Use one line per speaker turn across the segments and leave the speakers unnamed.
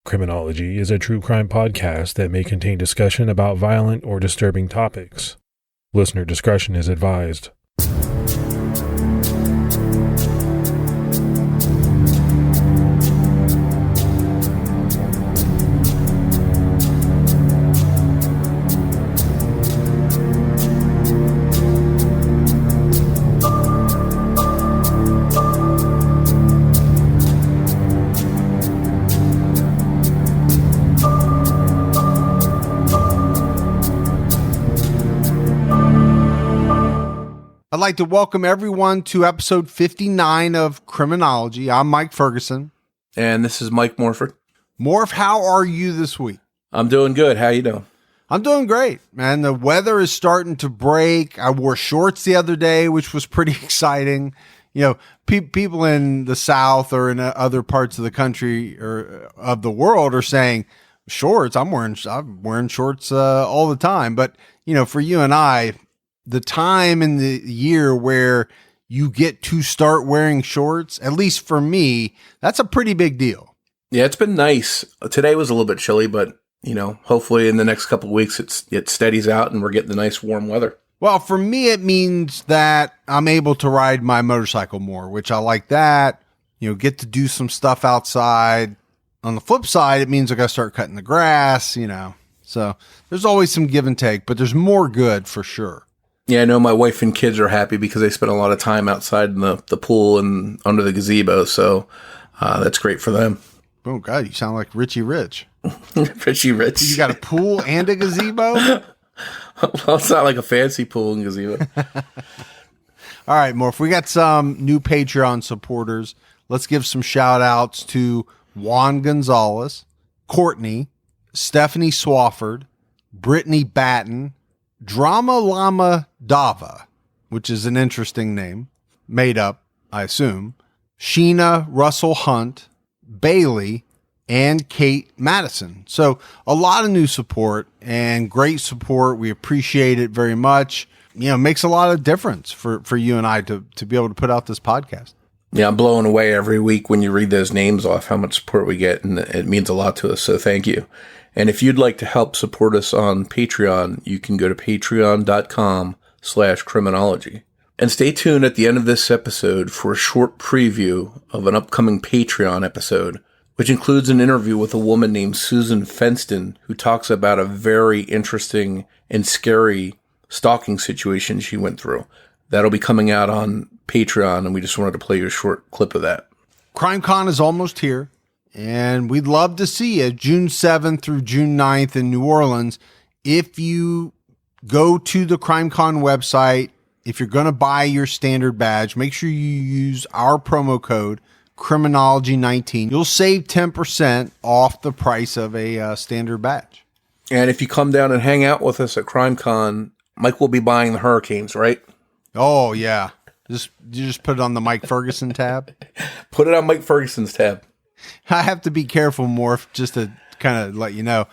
Criminology is a true crime podcast that may contain discussion about violent or disturbing topics. Listener discretion is advised.
I'd like to welcome everyone to episode 59 of Criminology. I'm Mike Ferguson.
And this is Mike Morford.
Morf, how are you this week?
I'm doing good. How you doing?
I'm doing great, man. The weather is starting to break. I wore shorts the other day, which was pretty exciting. You know, people in the South or in other parts of the country or of the world are saying, shorts, I'm wearing shorts all the time. But, you know, for you and I, the time in the year where you get to start wearing shorts, at least for me, that's a pretty big deal.
Yeah, it's been nice. Today was a little bit chilly, but, you know, hopefully in the next couple of weeks it steadies out and we're getting the nice warm weather.
Well, for me, it means that I'm able to ride my motorcycle more, which I like that, you know, get to do some stuff outside. On the flip side, it means I got to start cutting the grass, you know, so there's always some give and take, but there's more good for sure.
Yeah, I know my wife and kids are happy because they spend a lot of time outside in the pool and under the gazebo. So that's great for them.
Oh, God, you sound like Richie Rich.
Richie Rich.
You got a pool and a gazebo?
Well, it's not like a fancy pool and gazebo.
All right, Morph, we got some new Patreon supporters. Let's give some shout outs to Juan Gonzalez, Courtney, Stephanie Swafford, Brittany Batten, Drama Lama Dava, which is an interesting name, made up, I assume, Sheena Russell Hunt, Bailey, and Kate Madison. So a lot of new support and great support. We appreciate it very much. You know, it makes a lot of difference for you and I to be able to put out this podcast.
Yeah, I'm blown away every week when you read those names off, how much support we get, and it means a lot to us, so thank you. And if you'd like to help support us on Patreon, you can go to patreon.com/criminology. And stay tuned at the end of this episode for a short preview of an upcoming Patreon episode, which includes an interview with a woman named Susan Fenston, who talks about a very interesting and scary stalking situation she went through. That'll be coming out on Patreon, and we just wanted to play you a short clip of that.
CrimeCon is almost here, and we'd love to see you June 7th through June 9th in New Orleans. If you go to the CrimeCon website, if you're going to buy your standard badge, make sure you use our promo code Criminology19. You'll save 10% off the price of a standard badge.
And if you come down and hang out with us at CrimeCon, Mike will be buying the Hurricanes, right?
Oh, yeah. You just put it on the Mike Ferguson tab?
Put it on Mike Ferguson's tab.
I have to be careful, Morph, just to kind of let you know.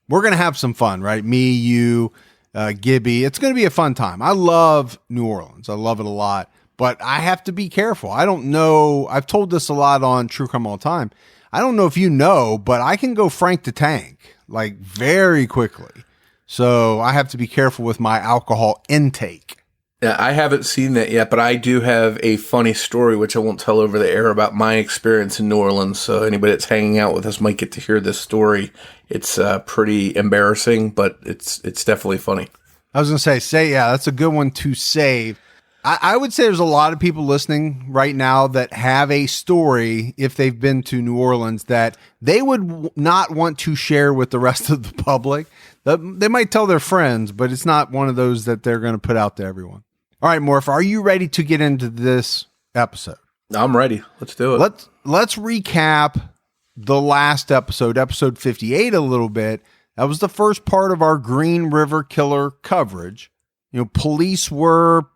We're going to have some fun, right? Me, you, Gibby. It's going to be a fun time. I love New Orleans. I love it a lot. But I have to be careful. I don't know. I've told this a lot on True Crime All the Time. I don't know if you know, but I can go Frank the Tank, like very quickly. So I have to be careful with my alcohol intake.
Yeah, I haven't seen that yet, but I do have a funny story, which I won't tell over the air, about my experience in New Orleans. So anybody that's hanging out with us might get to hear this story. It's pretty embarrassing, but it's definitely funny.
I was going to say, yeah, that's a good one to save. I would say there's a lot of people listening right now that have a story, if they've been to New Orleans, that they would not want to share with the rest of the public. They might tell their friends, but it's not one of those that they're going to put out to everyone. All right, Morph, are you ready to get into this episode?
I'm ready. Let's do it.
Let's recap the last episode 58, a little bit. That was the first part of our Green River Killer coverage. You know, police were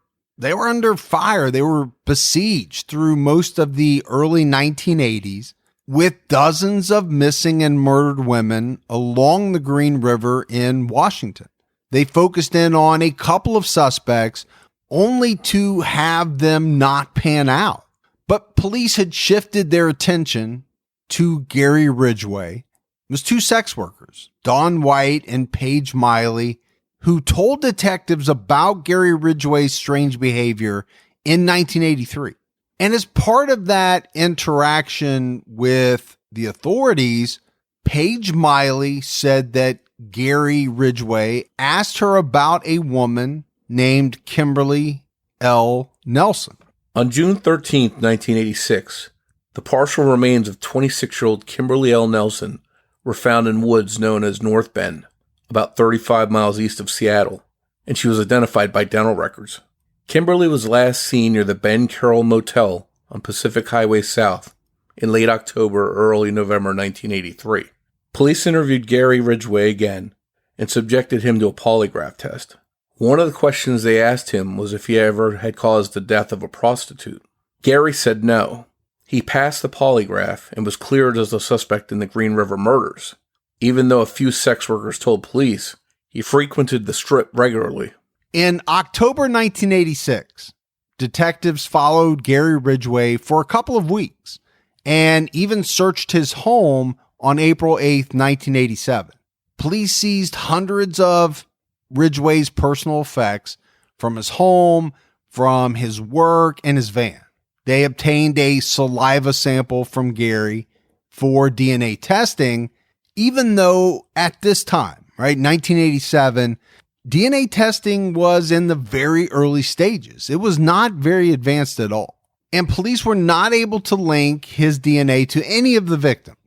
under fire. They were besieged through most of the early 1980s with dozens of missing and murdered women along the Green River in Washington. They focused in on a couple of suspects only to have them not pan out. But police had shifted their attention to Gary Ridgway was two sex workers, Dawn White and Paige Miley, who told detectives about Gary Ridgway's strange behavior in 1983. And as part of that interaction with the authorities, Paige Miley said that Gary Ridgway asked her about a woman named Kimberly L. Nelson.
On June 13, 1986, the partial remains of 26-year-old Kimberly L. Nelson were found in woods known as North Bend, about 35 miles east of Seattle, and she was identified by dental records. Kimberly was last seen near the Ben Carroll Motel on Pacific Highway South in late October or early November 1983. Police interviewed Gary Ridgway again and subjected him to a polygraph test. One of the questions they asked him was if he ever had caused the death of a prostitute. Gary said no. He passed the polygraph and was cleared as a suspect in the Green River murders. Even though a few sex workers told police, he frequented the strip regularly.
In October 1986, detectives followed Gary Ridgway for a couple of weeks and even searched his home on April 8th, 1987. Police seized hundreds of Ridgway's personal effects from his home, from his work, and his van. They obtained a saliva sample from Gary for DNA testing, even though at this time, right, 1987, DNA testing was in the very early stages. It was not very advanced at all. And police were not able to link his DNA to any of the victims.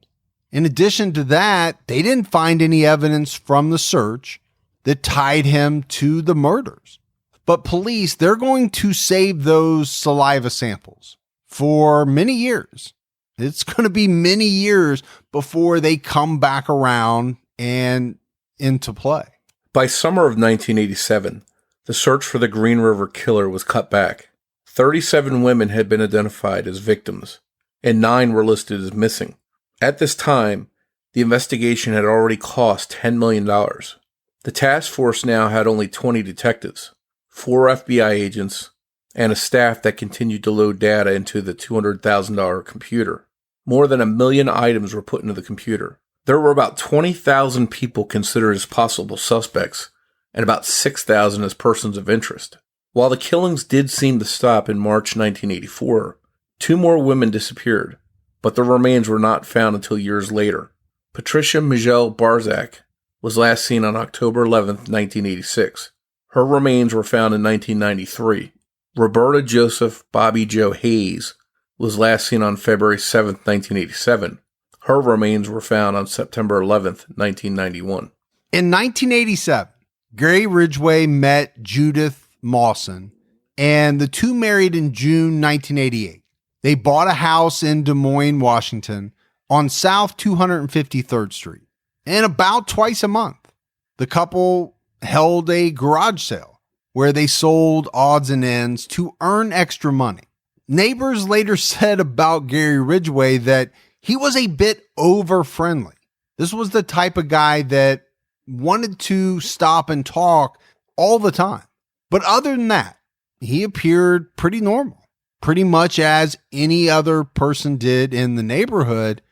In addition to that, they didn't find any evidence from the search that tied him to the murders. But police, they're going to save those saliva samples for many years. It's going to be many years before they come back around and into play.
By summer of 1987, the search for the Green River killer was cut back. 37 women had been identified as victims, and 9 were listed as missing. At this time, the investigation had already cost $10 million. The task force now had only 20 detectives, 4 FBI agents, and a staff that continued to load data into the $200,000 computer. More than 1 million items were put into the computer. There were about 20,000 people considered as possible suspects, and about 6,000 as persons of interest. While the killings did seem to stop in March 1984, 2 more women disappeared, but their remains were not found until years later. Patricia Michelle Barzak was last seen on October 11, 1986. Her remains were found in 1993. Roberta Joseph Bobby Joe Hayes was last seen on February 7, 1987. Her remains were found on September 11, 1991.
In 1987, Gary Ridgway met Judith Mawson, and the two married in June 1988. They bought a house in Des Moines, Washington, on South 253rd Street. And about twice a month, the couple held a garage sale where they sold odds and ends to earn extra money. Neighbors later said about Gary Ridgway that he was a bit over-friendly. This was the type of guy that wanted to stop and talk all the time. But other than that, he appeared pretty normal, pretty much as any other person did in the neighborhood.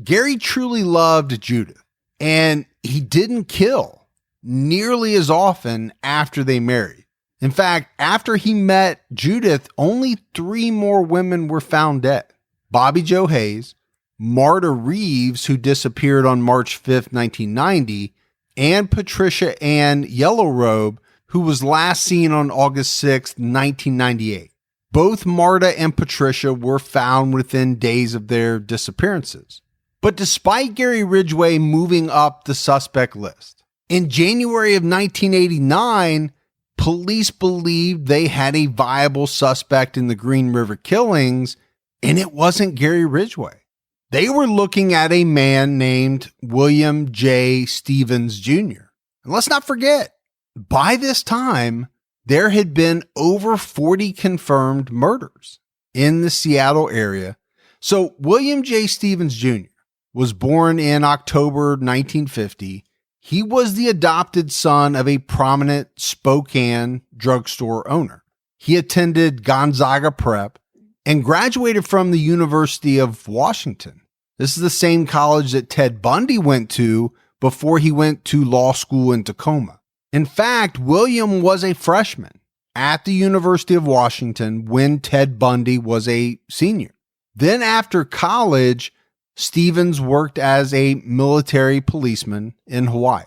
Gary truly loved Judith, and he didn't kill nearly as often after they married. In fact, after he met Judith, only 3 more women were found dead. Bobby Joe Hayes, Marta Reeves, who disappeared on March 5th, 1990, and Patricia Ann Yellowrobe, who was last seen on August 6th, 1998. Both Marta and Patricia were found within days of their disappearances. But despite Gary Ridgway moving up the suspect list, in January of 1989, police believed they had a viable suspect in the Green River killings, and it wasn't Gary Ridgway. They were looking at a man named William J. Stevens Jr. And let's not forget, by this time, there had been over 40 confirmed murders in the Seattle area. So William J. Stevens Jr. was born in October 1950. He was the adopted son of a prominent Spokane drugstore owner. He attended Gonzaga Prep and graduated from the University of Washington. This is the same college that Ted Bundy went to before he went to law school in Tacoma. In fact, William was a freshman at the University of Washington when Ted Bundy was a senior. Then after college, Stevens worked as a military policeman in Hawaii.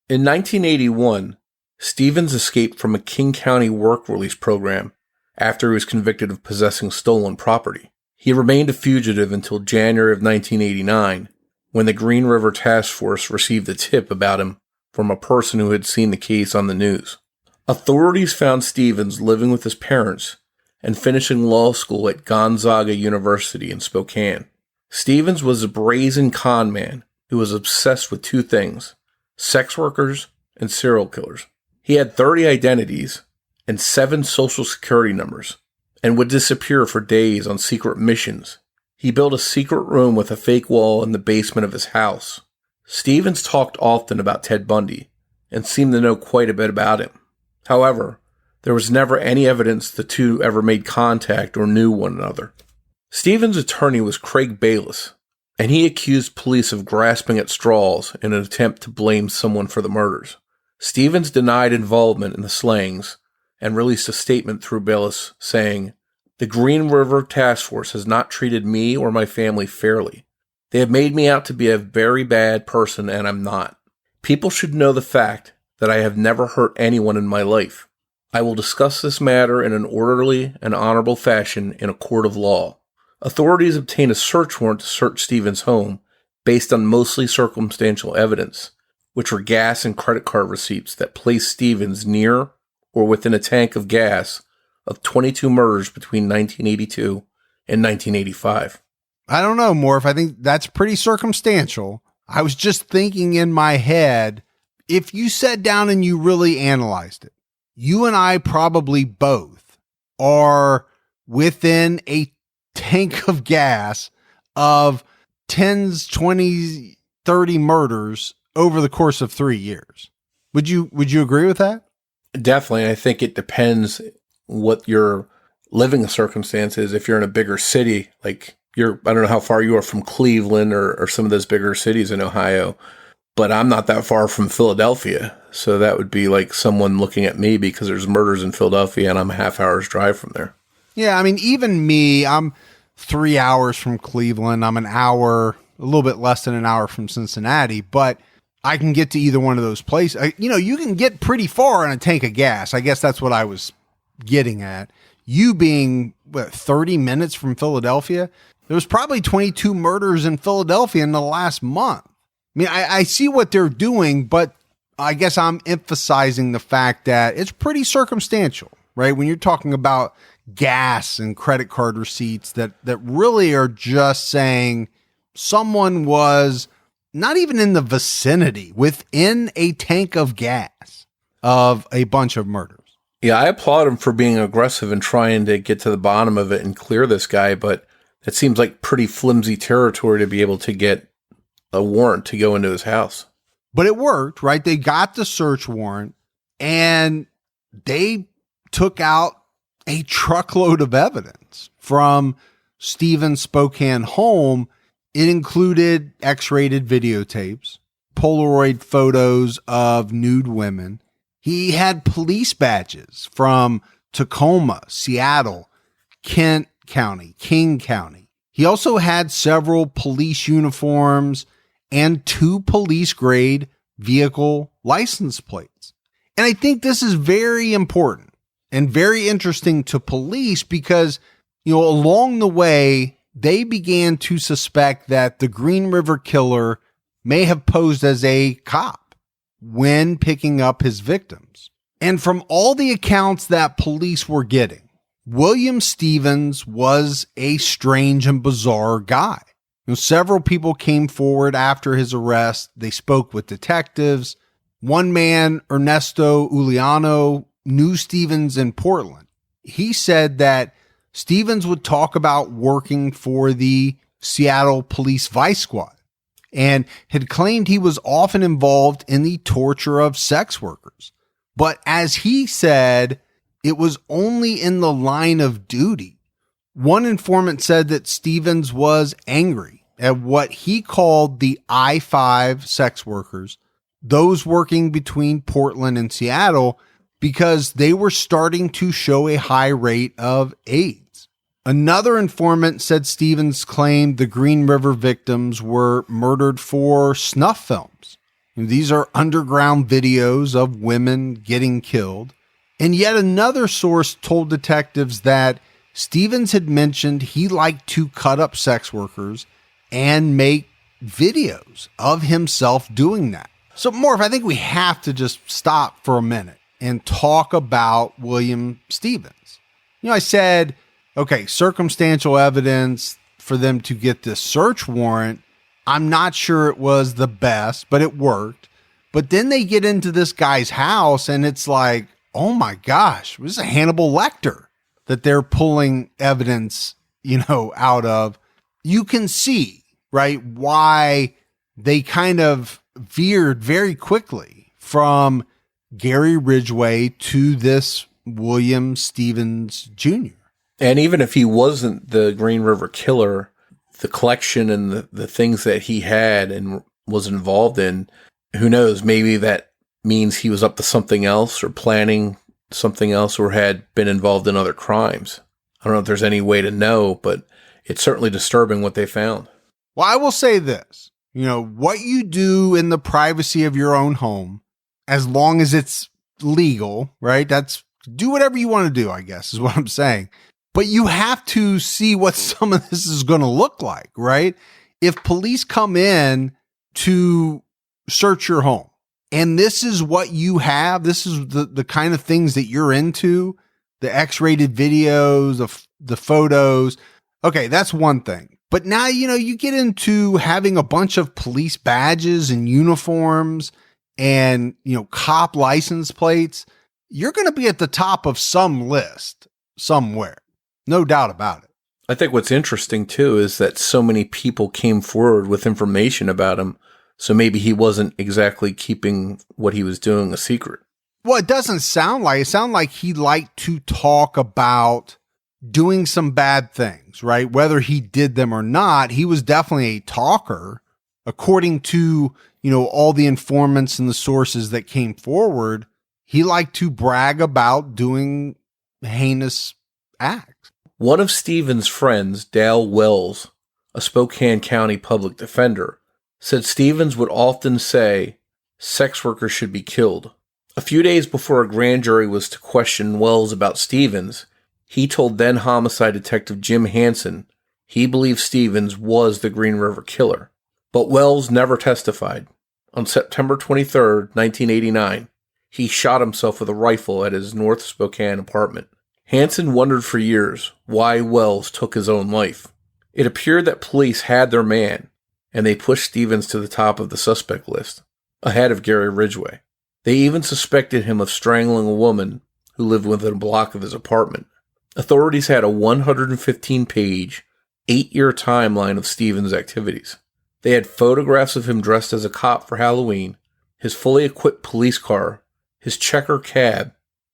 In 1981, Stevens escaped from a King County work release program after he was convicted of possessing stolen property. He remained a fugitive until January of 1989, when the Green River Task Force received a tip about him from a person who had seen the case on the news. Authorities found Stevens living with his parents and finishing law school at Gonzaga University in Spokane. Stevens was a brazen con man who was obsessed with two things: sex workers and serial killers. He had 30 identities and 7 social security numbers and would disappear for days on secret missions. He built a secret room with a fake wall in the basement of his house. Stevens talked often about Ted Bundy and seemed to know quite a bit about him. However, there was never any evidence the two ever made contact or knew one another. Stevens' attorney was Craig Bayless, and he accused police of grasping at straws in an attempt to blame someone for the murders. Stevens denied involvement in the slayings and released a statement through Bayless saying, "The Green River Task Force has not treated me or my family fairly. They have made me out to be a very bad person, and I'm not. People should know the fact that I have never hurt anyone in my life. I will discuss this matter in an orderly and honorable fashion in a court of law." Authorities obtained a search warrant to search Stevens' home based on mostly circumstantial evidence, which were gas and credit card receipts that placed Stevens near or within a tank of gas of 22 murders between 1982 and 1985.
I don't know, Morf. I think that's pretty circumstantial. I was just thinking in my head, if you sat down and you really analyzed it, you and I probably both are within a tank of gas of 10s, 20s, 30 murders over the course of 3 years. Would you agree with that?
Definitely. I think it depends what your living circumstance is. If you're in a bigger city, like I don't know how far you are from Cleveland or some of those bigger cities in Ohio, but I'm not that far from Philadelphia. So that would be like someone looking at me because there's murders in Philadelphia and I'm a half hour's drive from there.
Yeah, I mean, even me, I'm 3 hours from Cleveland. I'm an hour, a little bit less than an hour from Cincinnati, but I can get to either one of those places. You can get pretty far on a tank of gas. I guess that's what I was getting at. You being, 30 minutes from Philadelphia? There was probably 22 murders in Philadelphia in the last month. I mean, I see what they're doing, but I guess I'm emphasizing the fact that it's pretty circumstantial, right? When you're talking about gas and credit card receipts that really are just saying someone was not even in the vicinity, within a tank of gas of a bunch of murders.
Yeah, I applaud him for being aggressive and trying to get to the bottom of it and clear this guy, but it seems like pretty flimsy territory to be able to get a warrant to go into his house.
But it worked, right? They got the search warrant and they took out a truckload of evidence from Stevens' Spokane home. It included X-rated videotapes, Polaroid photos of nude women. He had police badges from Tacoma, Seattle, Kent County, King County. He also had several police uniforms and 2 police-grade vehicle license plates. And I think this is very important and very interesting to police because, along the way, they began to suspect that the Green River Killer may have posed as a cop when picking up his victims. And from all the accounts that police were getting, William Stevens was a strange and bizarre guy. Several people came forward after his arrest. They spoke with detectives. One man, Ernesto Uliano, knew Stevens in Portland. He said that Stevens would talk about working for the Seattle Police Vice Squad and had claimed he was often involved in the torture of sex workers. But as he said, it was only in the line of duty. One informant said that Stevens was angry at what he called the I-5 sex workers, those working between Portland and Seattle, because they were starting to show a high rate of AIDS. Another informant said Stevens claimed the Green River victims were murdered for snuff films. These are underground videos of women getting killed. And yet another source told detectives that Stevens had mentioned he liked to cut up sex workers and make videos of himself doing that. So, Morf, I think we have to just stop for a minute and talk about William Stevens. I said, okay, circumstantial evidence for them to get this search warrant. I'm not sure it was the best, but it worked. But then they get into this guy's house and it's like, oh my gosh, this is a Hannibal Lecter that they're pulling evidence, out of. You can see, right, why they kind of veered very quickly from Gary Ridgway to this William Stevens Jr.
And even if he wasn't the Green River killer, the collection and the things that he had and was involved in, who knows, maybe that means he was up to something else or planning something else or had been involved in other crimes. I don't know if there's any way to know, but it's certainly disturbing what they found.
Well, I will say this, what you do in the privacy of your own home, as long as it's legal, right? Do whatever you want to do, I guess, is what I'm saying. But you have to see what some of this is going to look like, right? If police come in to search your home and this is what you have, this is the kind of things that you're into, the X-rated videos, the photos. Okay, that's one thing. But now, you get into having a bunch of police badges and uniforms and, cop license plates. You're going to be at the top of some list somewhere. No doubt about it.
I think what's interesting, too, is that so many people came forward with information about him. So maybe he wasn't exactly keeping what he was doing a secret.
Well, it doesn't sound like. It sounded like he liked to talk about doing some bad things, right? Whether he did them or not, he was definitely a talker. According to, all the informants and the sources that came forward, he liked to brag about doing heinous acts.
One of Stevens' friends, Dale Wells, a Spokane County public defender, said Stevens would often say, sex workers should be killed. A few days before a grand jury was to question Wells about Stevens, he told then homicide detective Jim Hansen he believed Stevens was the Green River killer. But Wells never testified. On September 23, 1989, he shot himself with a rifle at his North Spokane apartment. Hansen wondered for years why Wells took his own life. It appeared that police had their man, and they pushed Stevens to the top of the suspect list, ahead of Gary Ridgway. They even suspected him of strangling a woman who lived within a block of his apartment. Authorities had a 115-page, 8-year timeline of Stevens' activities. They had photographs of him dressed as a cop for Halloween, his fully equipped police car, his checker cab,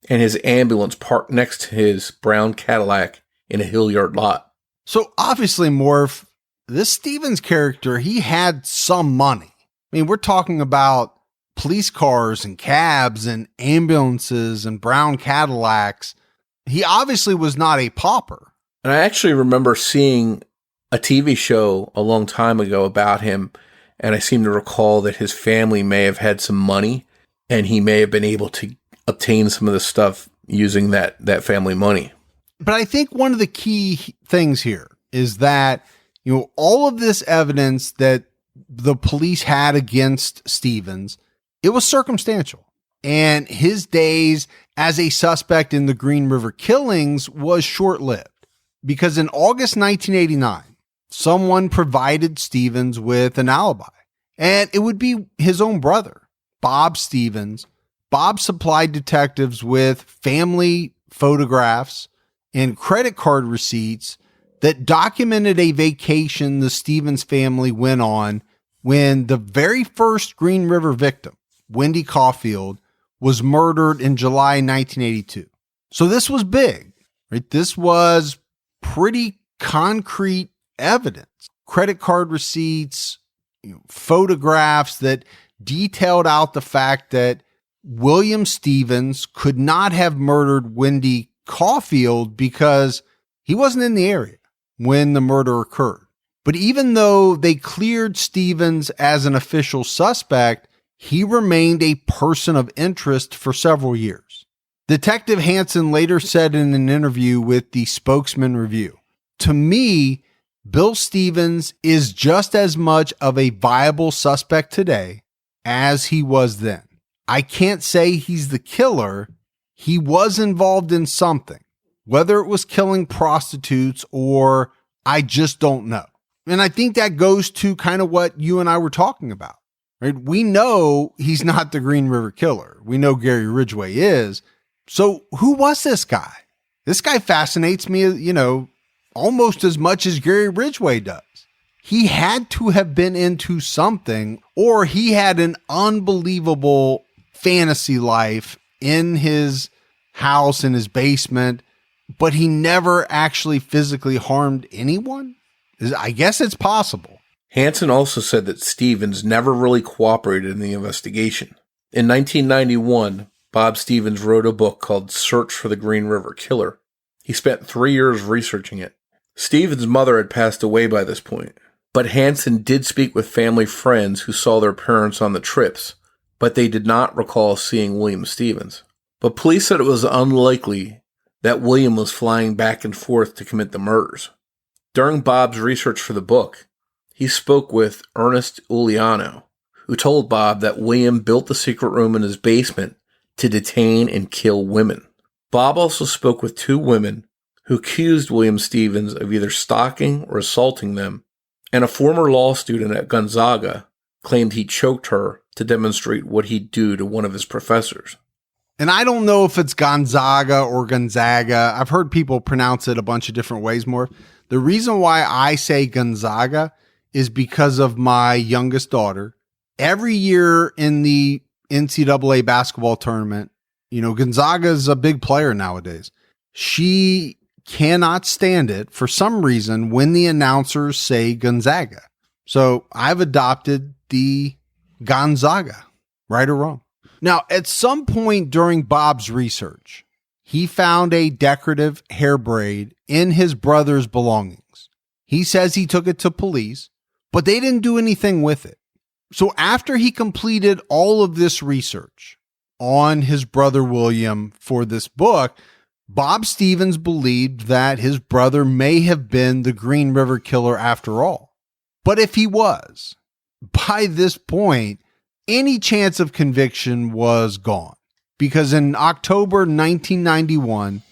and his ambulance parked next to his brown Cadillac in a Hilliard lot.
So obviously, Morph, this Stevens character, he had some money. I mean, we're talking about police cars and cabs and ambulances and brown Cadillacs. He obviously was not a pauper.
And I actually remember seeing a TV show a long time ago about him, and I seem to recall that his family may have had some money, and he may have been able to obtain some of the stuff using that family money.
But I think one of the key things here is that, all of this evidence that the police had against Stevens, it was circumstantial. And his days as a suspect in the Green River killings was short-lived. Because in August 1989, someone provided Stevens with an alibi. And it would be his own brother, Bob Stevens. Bob supplied detectives with family photographs and credit card receipts that documented a vacation the Stevens family went on when the very first Green River victim, Wendy Caulfield, was murdered in July 1982. So this was big, right? This was pretty concrete evidence. credit card receipts, photographs that detailed out the fact that William Stevens could not have murdered Wendy Caulfield because he wasn't in the area when the murder occurred. But even though they cleared Stevens as an official suspect, he remained a person of interest for several years. Detective Hansen later said in an interview with the Spokesman Review, "To me, Bill Stevens is just as much of a viable suspect today as he was then. I can't say he's the killer. He was involved in something, whether it was killing prostitutes or I just don't know." And I think that goes to kind of what you and I were talking about, right? We know he's not the Green River Killer. We know Gary Ridgway is. So who was this guy? This guy fascinates me, almost as much as Gary Ridgway does. He had to have been into something, or he had an unbelievable fantasy life in his house, in his basement, but he never actually physically harmed anyone. I guess it's possible.
Hansen also said that Stevens never really cooperated in the investigation. In 1991, Bob Stevens wrote a book called Search for the Green River Killer. He spent 3 years researching it. Stevens' mother had passed away by this point, but Hansen did speak with family friends who saw their parents on the trips, but they did not recall seeing William Stevens. But police said it was unlikely that William was flying back and forth to commit the murders. During Bob's research for the book, he spoke with Ernest Uliano, who told Bob that William built the secret room in his basement to detain and kill women. Bob also spoke with 2 women who accused William Stevens of either stalking or assaulting them, and a former law student at Gonzaga claimed he choked her to demonstrate what he'd do to one of his professors.
And I don't know if it's Gonzaga or Gonzaga. I've heard people pronounce it a bunch of different ways more. The reason why I say Gonzaga is because of my youngest daughter. Every year in the NCAA basketball tournament, Gonzaga is a big player nowadays. She cannot stand it for some reason when the announcers say Gonzaga. So I've adopted the Gonzaga, right or wrong. Now, at some point during Bob's research, he found a decorative hair braid in his brother's belongings. He says he took it to police, but they didn't do anything with it. So after he completed all of this research on his brother William for this book, Bob Stevens believed that his brother may have been the Green River Killer after all. But if he was, by this point, any chance of conviction was gone. Because in October 1991,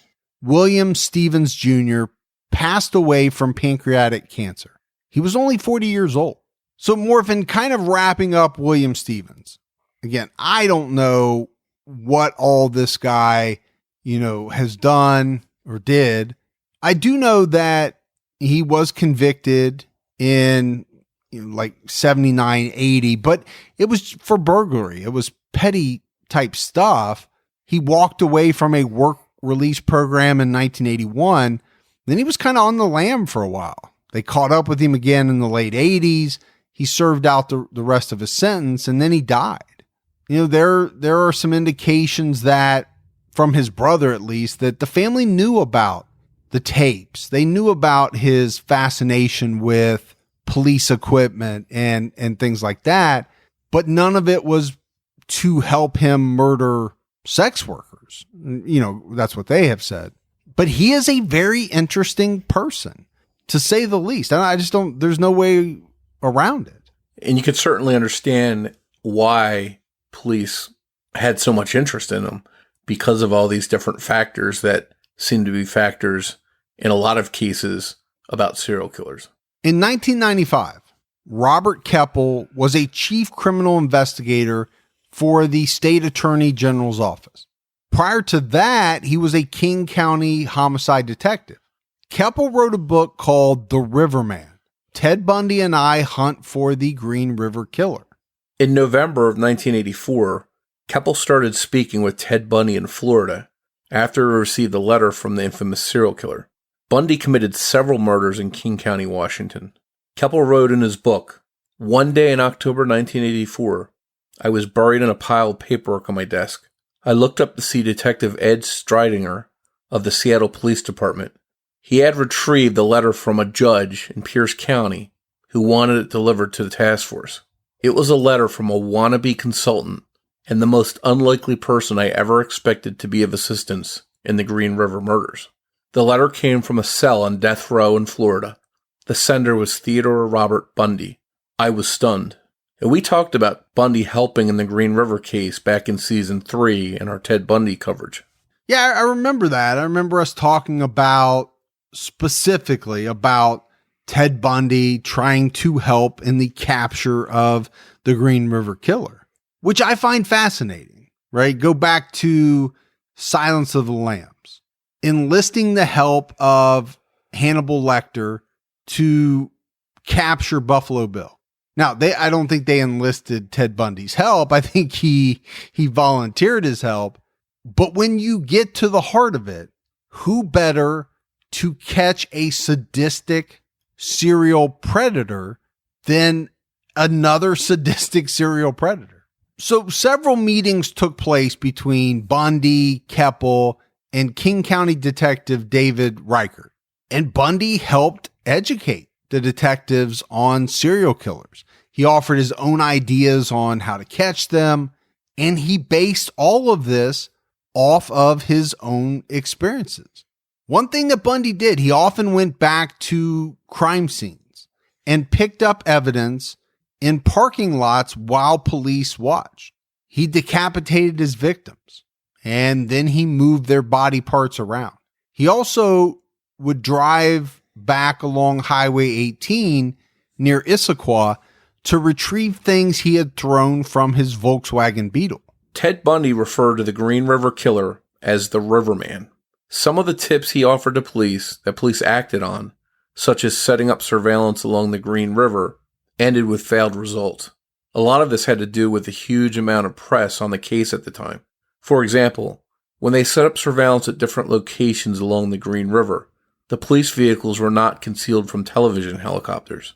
William Stevens Jr. passed away from pancreatic cancer. He was only 40 years old. So Morphin, kind of wrapping up William Stevens. Again, I don't know what all this guy, has done or did. I do know that he was convicted in like 79, 80, but it was for burglary. It was petty type stuff. He walked away from a work release program in 1981. Then he was kind of on the lam for a while. They caught up with him again in the late 80s. He served out the rest of his sentence, and then he died. There are some indications that, from his brother at least, that the family knew about the tapes. They knew about his fascination with police equipment and things like that, but none of it was to help him murder sex workers. That's what they have said. But he is a very interesting person, to say the least. And I just there's no way around it.
And you could certainly understand why police had so much interest in him, because of all these different factors that seem to be factors in a lot of cases about serial killers.
In 1995, Robert Keppel was a chief criminal investigator for the state attorney general's office. Prior to that, he was a King County homicide detective. Keppel wrote a book called The Riverman: Ted Bundy and I Hunt for the Green River Killer.
In November of 1984, Keppel started speaking with Ted Bundy in Florida after he received a letter from the infamous serial killer. Bundy committed several murders in King County, Washington. Keppel wrote in his book, "One day in October 1984, I was buried in a pile of paperwork on my desk. I looked up to see Detective Ed Stridinger of the Seattle Police Department. He had retrieved a letter from a judge in Pierce County who wanted it delivered to the task force. It was a letter from a wannabe consultant and the most unlikely person I ever expected to be of assistance in the Green River murders. The letter came from a cell on death row in Florida. The sender was Theodore Robert Bundy. I was stunned." And we talked about Bundy helping in the Green River case back in season 3 in our Ted Bundy coverage.
Yeah, I remember that. I remember us talking about specifically about Ted Bundy trying to help in the capture of the Green River Killer, which I find fascinating, right? Go back to Silence of the Lambs, enlisting the help of Hannibal Lecter to capture Buffalo Bill. Now, I don't think they enlisted Ted Bundy's help. I think he volunteered his help. But when you get to the heart of it, who better to catch a sadistic serial predator than another sadistic serial predator? So several meetings took place between Bundy, Keppel, and King County Detective David Reichert. And Bundy helped educate the detectives on serial killers. He offered his own ideas on how to catch them, and he based all of this off of his own experiences. One thing that Bundy did, he often went back to crime scenes and picked up evidence in parking lots while police watched. He decapitated his victims, and then he moved their body parts around. He also would drive back along Highway 18 near Issaquah to retrieve things he had thrown from his Volkswagen Beetle.
Ted Bundy referred to the Green River Killer as the Riverman. Some of the tips he offered to police that police acted on, such as setting up surveillance along the Green River, ended with failed results. A lot of this had to do with the huge amount of press on the case at the time. For example, when they set up surveillance at different locations along the Green River, the police vehicles were not concealed from television helicopters.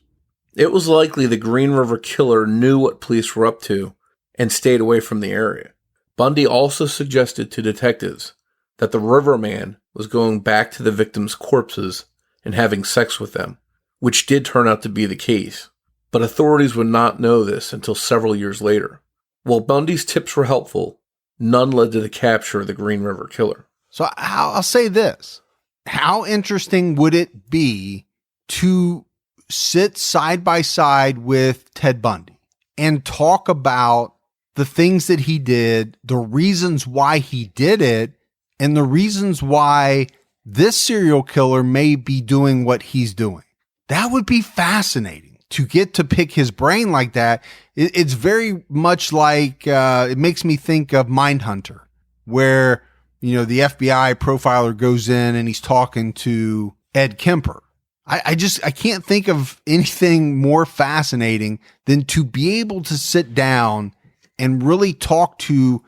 It was likely the Green River Killer knew what police were up to and stayed away from the area. Bundy also suggested to detectives that the Riverman was going back to the victims' corpses and having sex with them, which did turn out to be the case, but authorities would not know this until several years later. While Bundy's tips were helpful, none led to the capture of the Green River Killer.
So I'll say this. How interesting would it be to sit side by side with Ted Bundy and talk about the things that he did, the reasons why he did it, and the reasons why this serial killer may be doing what he's doing? That would be fascinating to get to pick his brain like that. It's very much like, it makes me think of Mindhunter, where, the FBI profiler goes in and he's talking to Ed Kemper. I can't think of anything more fascinating than to be able to sit down and really talk to,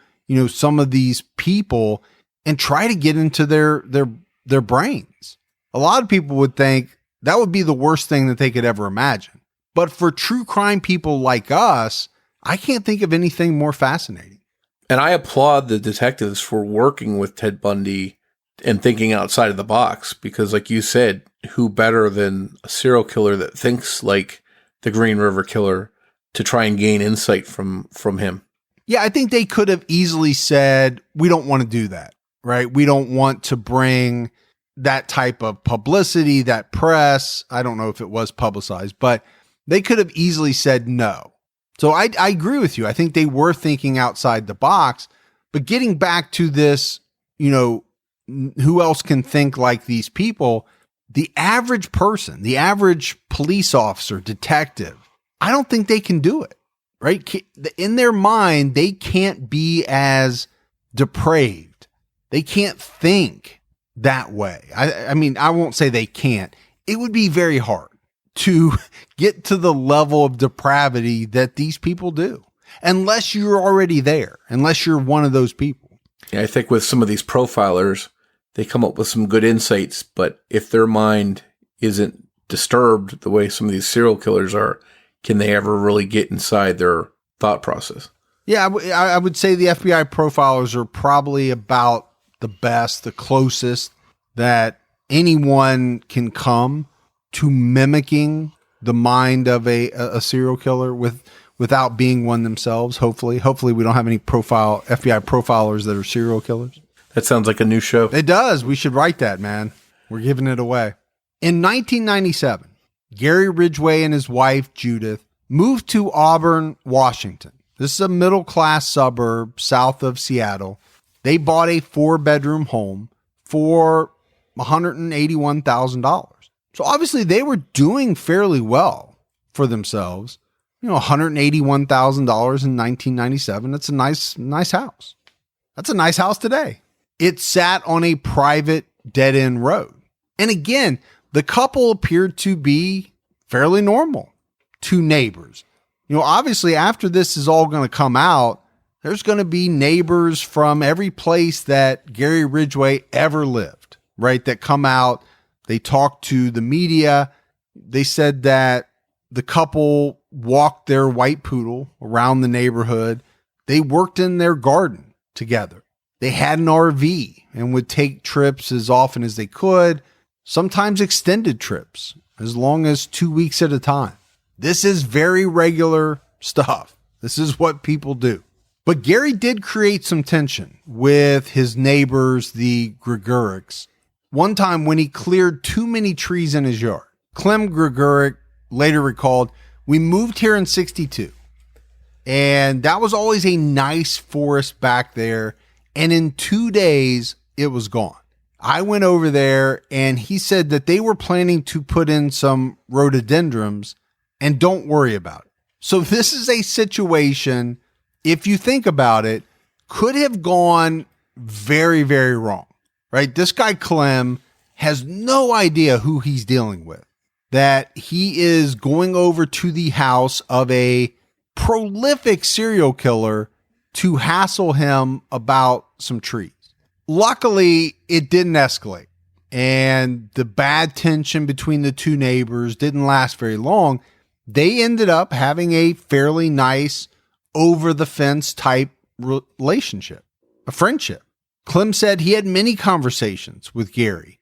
some of these people and try to get into their brains. A lot of people would think that would be the worst thing that they could ever imagine. But for true crime people like us, I can't think of anything more fascinating.
And I applaud the detectives for working with Ted Bundy and thinking outside of the box, because like you said, who better than a serial killer that thinks like the Green River Killer to try and gain insight from him?
Yeah, I think they could have easily said, we don't want to do that, right? We don't want to bring that type of publicity, that press. I don't know if it was publicized, but they could have easily said no. So I agree with you. I think they were thinking outside the box. But getting back to this, who else can think like these people? The average person, the average police officer, detective, I don't think they can do it, right? In their mind, they can't be as depraved. They can't think that way. I mean, I won't say they can't. It would be very hard to get to the level of depravity that these people do, unless you're already there, unless you're one of those people.
Yeah, I think with some of these profilers, they come up with some good insights, but if their mind isn't disturbed the way some of these serial killers are, can they ever really get inside their thought process?
Yeah, I would say the FBI profilers are probably about the best, the closest that anyone can come to mimicking the mind of a serial killer without being one themselves. Hopefully we don't have any FBI profilers that are serial killers.
That sounds like a new show.
It does. We should write that, man. We're giving it away. In 1997, Gary Ridgway and his wife, Judith, moved to Auburn, Washington. This is a middle-class suburb south of Seattle. They bought a 4-bedroom home for $181,000. So obviously they were doing fairly well for themselves. $181,000 in 1997. That's a nice house. That's a nice house today. It sat on a private dead-end road. And again, the couple appeared to be fairly normal. 2 neighbors. Obviously after this is all going to come out, there's going to be neighbors from every place that Gary Ridgway ever lived, right? That come out. They talked to the media. They said that the couple walked their white poodle around the neighborhood. They worked in their garden together. They had an RV and would take trips as often as they could, sometimes extended trips, as long as 2 weeks at a time. This is very regular stuff. This is what people do. But Gary did create some tension with his neighbors, the Gregorics, one time when he cleared too many trees in his yard. Clem Gregoric later recalled, "We moved here in 62, and that was always a nice forest back there, and in 2 days, it was gone." I went over there, and he said that they were planning to put in some rhododendrons, and don't worry about it. So this is a situation, if you think about it, could have gone very, very wrong, right? This guy Clem has no idea who he's dealing with, that he is going over to the house of a prolific serial killer to hassle him about some trees. Luckily, it didn't escalate, and the bad tension between the 2 neighbors didn't last very long. They ended up having a fairly nice over-the-fence type relationship, a friendship. Clem said he had many conversations with Gary,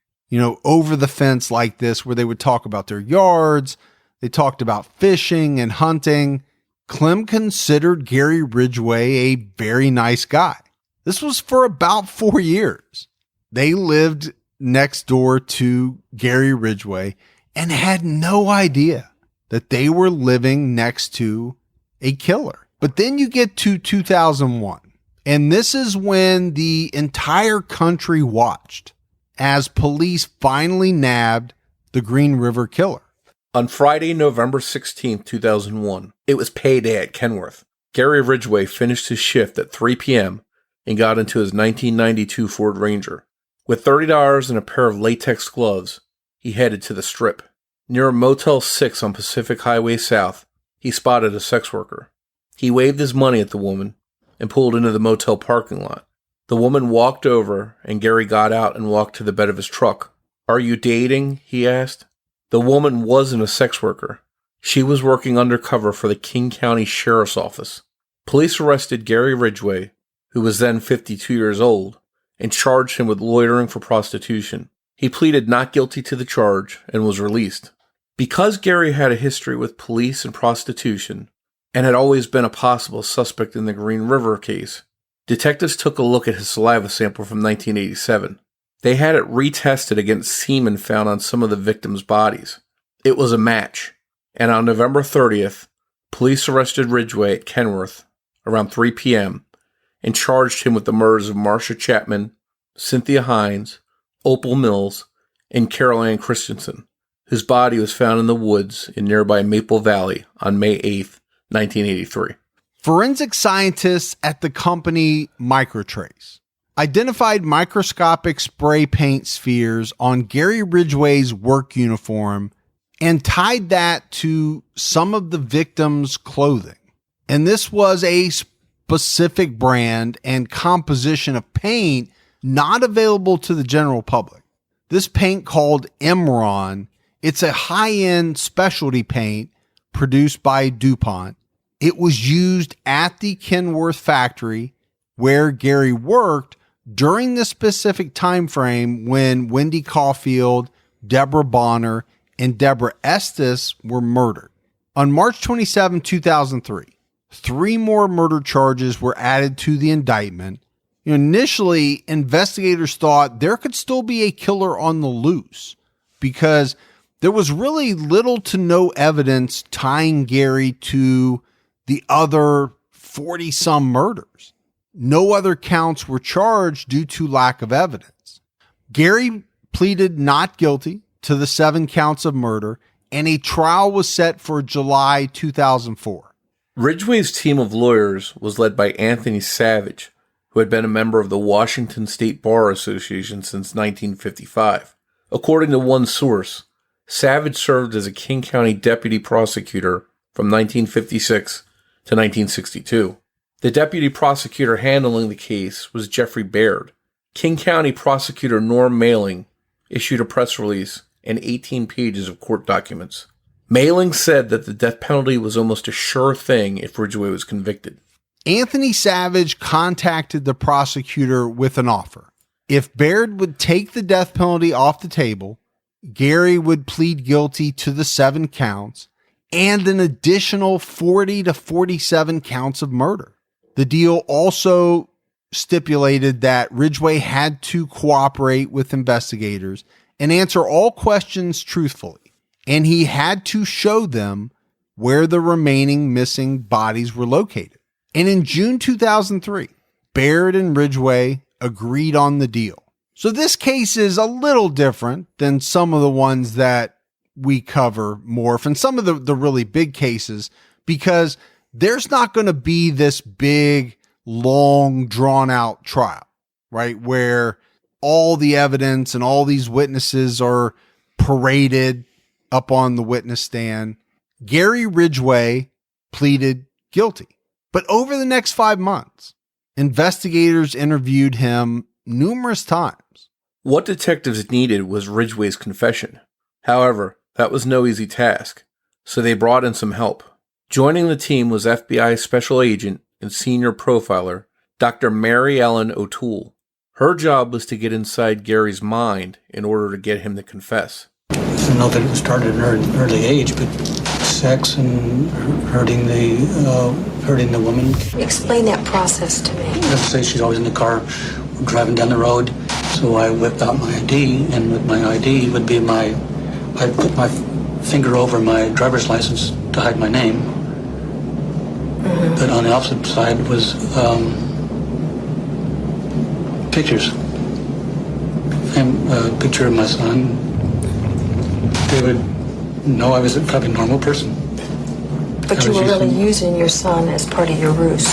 over the fence like this, where they would talk about their yards. They talked about fishing and hunting. Clem considered Gary Ridgway a very nice guy. This was for about 4 years. They lived next door to Gary Ridgway and had no idea that they were living next to a killer. But then you get to 2001, and this is when the entire country watched as police finally nabbed the Green River Killer.
On Friday, November 16th, 2001, it was payday at Kenworth. Gary Ridgway finished his shift at 3 p.m. and got into his 1992 Ford Ranger. With $30 and a pair of latex gloves, he headed to the Strip. Near a Motel 6 on Pacific Highway South, he spotted a sex worker. He waved his money at the woman and pulled into the motel parking lot. The woman walked over, and Gary got out and walked to the bed of his truck. "Are you dating?" he asked. The woman wasn't a sex worker. She was working undercover for the King County Sheriff's Office. Police arrested Gary Ridgway, who was then 52 years old, and charged him with loitering for prostitution. He pleaded not guilty to the charge and was released. Because Gary had a history with police and prostitution, and had always been a possible suspect in the Green River case, detectives took a look at his saliva sample from 1987. They had it retested against semen found on some of the victims' bodies. It was a match, and on November 30th, police arrested Ridgway at Kenworth around 3 p.m. and charged him with the murders of Marcia Chapman, Cynthia Hines, Opal Mills, and Carol Ann Christensen, whose body was found in the woods in nearby Maple Valley on May 8th, 1983.
Forensic scientists at the company Microtrace identified microscopic spray paint spheres on Gary Ridgway's work uniform and tied that to some of the victims' clothing. And this was a specific brand and composition of paint not available to the general public. This paint, called Emron, It's a high-end specialty paint produced by DuPont. It was used at the Kenworth factory where Gary worked during the specific time frame when Wendy Caulfield, Deborah Bonner, and Deborah Estes were murdered. On March 27, 2003, 3 more murder charges were added to the indictment. Initially, investigators thought there could still be a killer on the loose because there was really little to no evidence tying Gary to the other 40-some murders. No other counts were charged due to lack of evidence. Gary pleaded not guilty to the 7 counts of murder, and a trial was set for July 2004.
Ridgway's team of lawyers was led by Anthony Savage, who had been a member of the Washington State Bar Association since 1955. According to one source, Savage served as a King County deputy prosecutor from 1956 to 1962. The deputy prosecutor handling the case was Jeffrey Baird. King County prosecutor Norm Mailing issued a press release and 18 pages of court documents. Mailing said that the death penalty was almost a sure thing if Ridgway was convicted.
Anthony Savage contacted the prosecutor with an offer. If Baird would take the death penalty off the table, Gary would plead guilty to the 7 counts and an additional 40 to 47 counts of murder. The deal also stipulated that Ridgway had to cooperate with investigators and answer all questions truthfully, and he had to show them where the remaining missing bodies were located. And in June 2003, Baird and Ridgway agreed on the deal. So this case is a little different than some of the ones that we cover, Morph, and some of the really big cases, because there's not going to be this big, long, drawn-out trial, right, where all the evidence and all these witnesses are paraded up on the witness stand. Gary Ridgway pleaded guilty. But over the next 5 months, investigators interviewed him numerous times.
What detectives needed was Ridgway's confession. However, that was no easy task, so they brought in some help. Joining the team was FBI Special Agent and Senior Profiler, Dr. Mary Ellen O'Toole. Her job was to get inside Gary's mind in order to get him to confess.
I don't know if it started at an early age, but sex and hurting the woman.
Explain that process to me.
Let's say she's always in the car, we're driving down the road, so I whipped out my ID, and with my ID would be I'd put my finger over my driver's license to hide my name. Mm-hmm. But on the opposite side was pictures. And a picture of my son. They would know I was probably a normal person.
But you were really using your son as part of your ruse.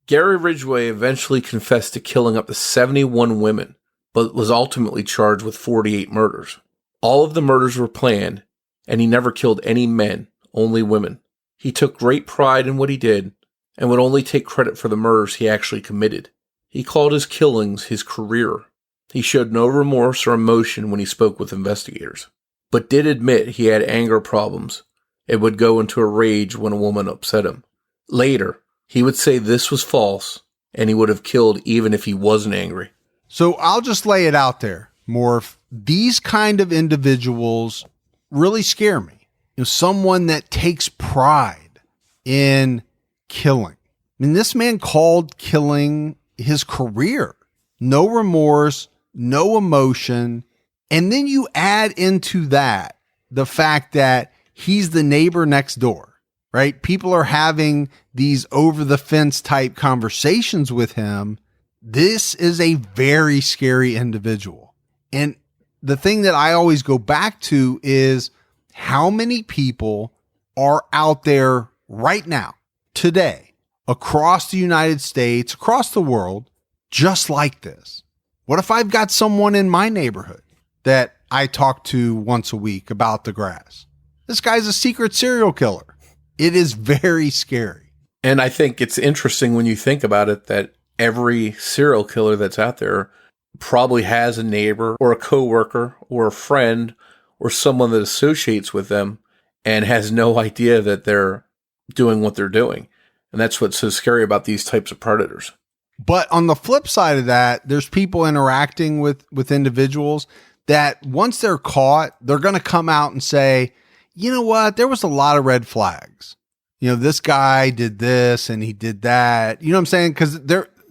Gary Ridgway eventually confessed to killing up to 71 women, but was ultimately charged with 48 murders. All of the murders were planned, and he never killed any men, only women. He took great pride in what he did, and would only take credit for the murders he actually committed. He called his killings his career. He showed no remorse or emotion when he spoke with investigators, but did admit he had anger problems and would go into a rage when a woman upset him. Later, he would say this was false, and he would have killed even if he wasn't angry.
So I'll just lay it out there, Morph. These kind of individuals really scare me. Someone that takes pride in killing. I mean, this man called killing his career. No remorse, no emotion. And then you add into that the fact that he's the neighbor next door, right? People are having these over the fence type conversations with him. This is a very scary individual. And the thing that I always go back to is how many people are out there right now, today, across the United States, across the world, just like this? What if I've got someone in my neighborhood that I talk to once a week about the grass? This guy's a secret serial killer. It is very scary.
And I think it's interesting when you think about it that every serial killer that's out there probably has a neighbor or a coworker or a friend or someone that associates with them and has no idea that they're doing what they're doing. And that's what's so scary about these types of predators.
But on the flip side of that, there's people interacting with individuals that once they're caught, they're going to come out and say, you know what, there was a lot of red flags. This guy did this and he did that. You know what I'm saying? Because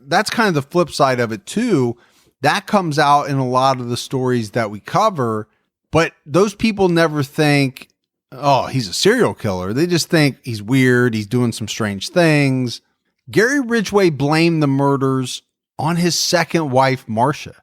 that's kind of the flip side of it too. That comes out in a lot of the stories that we cover, but those people never think, oh, he's a serial killer. They just think he's weird. He's doing some strange things. Gary Ridgway blamed the murders on his second wife, Marcia,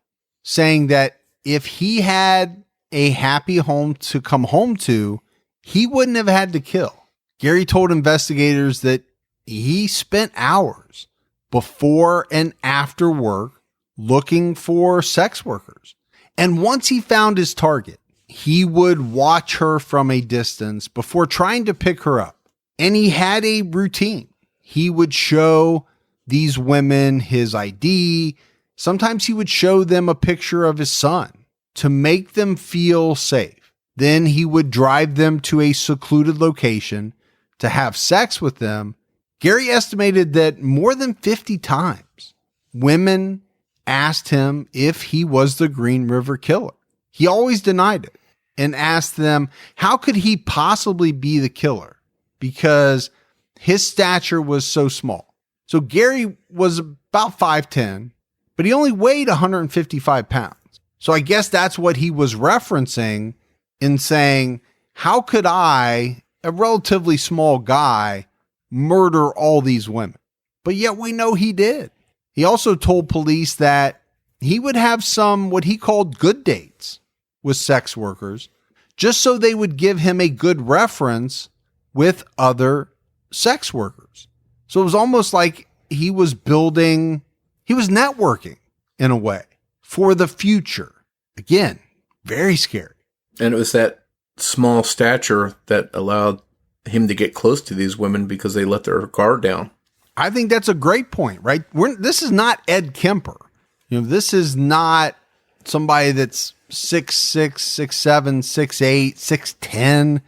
saying that if he had a happy home to come home to, he wouldn't have had to kill. Gary told investigators that he spent hours before and after work looking for sex workers. And once he found his target, he would watch her from a distance before trying to pick her up. And he had a routine. He would show these women his ID. Sometimes he would show them a picture of his son to make them feel safe. Then he would drive them to a secluded location to have sex with them. Gary estimated that more than 50 times, women asked him if he was the Green River Killer. He always denied it and asked them, how could he possibly be the killer? Because his stature was so small. So Gary was about 5'10", but he only weighed 155 pounds. So I guess that's what he was referencing in saying, how could I, a relatively small guy, murder all these women? But yet we know he did. He also told police that he would have some what he called good dates with sex workers, just so they would give him a good reference with other sex workers. So it was almost like he was networking in a way for the future. Again, very scary.
And it was that small stature that allowed him to get close to these women because they let their guard down.
I think that's a great point, right? This is not Ed Kemper. This is not somebody that's 6'6", 6'7", 6'8", 6'10",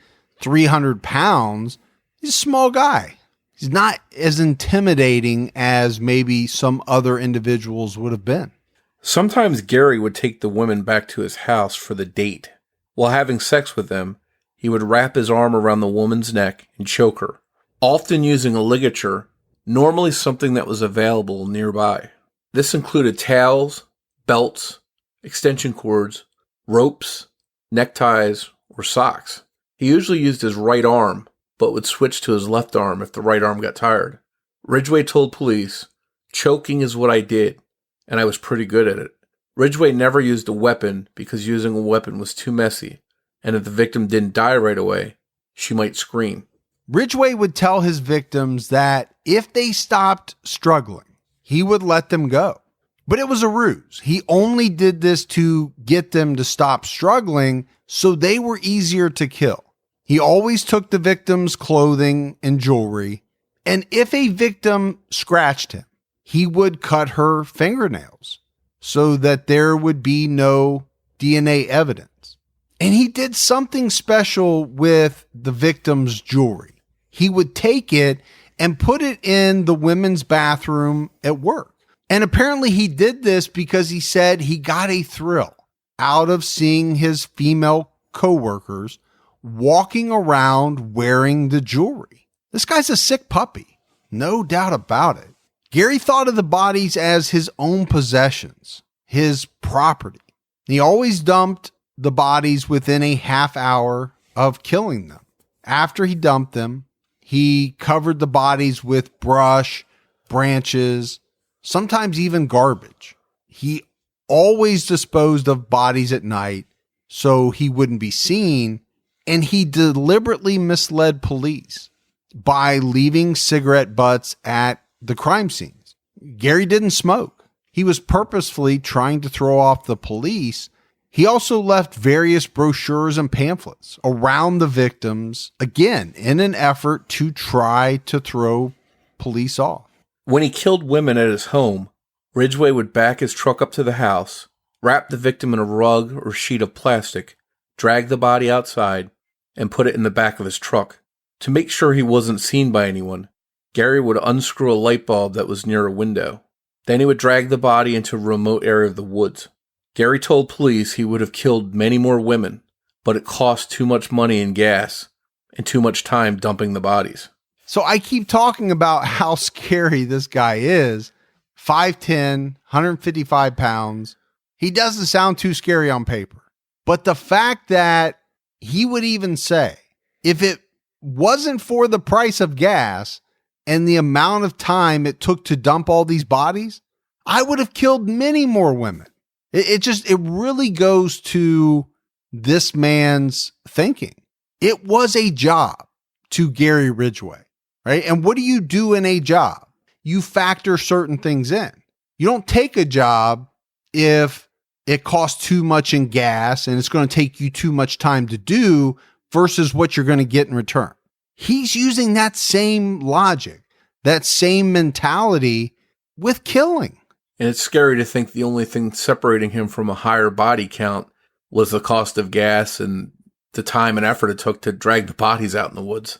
300 pounds. He's a small guy. He's not as intimidating as maybe some other individuals would have been.
Sometimes Gary would take the women back to his house for the date. While having sex with them, he would wrap his arm around the woman's neck and choke her, often using a ligature, normally something that was available nearby. This included towels, belts, extension cords, ropes, neckties, or socks. He usually used his right arm, but would switch to his left arm if the right arm got tired. Ridgway told police, "Choking is what I did, and I was pretty good at it." Ridgway never used a weapon because using a weapon was too messy, and if the victim didn't die right away, she might scream.
Ridgway would tell his victims that if they stopped struggling, he would let them go. But it was a ruse. He only did this to get them to stop struggling so they were easier to kill. He always took the victim's clothing and jewelry, and if a victim scratched him, he would cut her fingernails so that there would be no DNA evidence. And he did something special with the victim's jewelry. He would take it and put it in the women's bathroom at work. And apparently he did this because he said he got a thrill out of seeing his female coworkers walking around wearing the jewelry. This guy's a sick puppy, no doubt about it. Gary thought of the bodies as his own possessions, his property. He always dumped the bodies within a half hour of killing them. After he dumped them, he covered the bodies with brush, branches, sometimes even garbage. He always disposed of bodies at night so he wouldn't be seen, and he deliberately misled police by leaving cigarette butts at the crime scenes. Gary didn't smoke. He was purposefully trying to throw off the police. He also left various brochures and pamphlets around the victims, again, in an effort to try to throw police off.
When he killed women at his home, Ridgway would back his truck up to the house, wrap the victim in a rug or sheet of plastic, dragged the body outside, and put it in the back of his truck. To make sure he wasn't seen by anyone, Gary would unscrew a light bulb that was near a window. Then he would drag the body into a remote area of the woods. Gary told police he would have killed many more women, but it cost too much money in gas and too much time dumping the bodies.
So I keep talking about how scary this guy is. 5'10", 155 pounds. He doesn't sound too scary on paper. But the fact that he would even say, if it wasn't for the price of gas and the amount of time it took to dump all these bodies, I would have killed many more women. It really goes to this man's thinking. It was a job to Gary Ridgway, right? And what do you do in a job? You factor certain things in. You don't take a job if it costs too much in gas and it's going to take you too much time to do versus what you're going to get in return. He's using that same logic, that same mentality with killing.
And it's scary to think the only thing separating him from a higher body count was the cost of gas and the time and effort it took to drag the bodies out in the woods.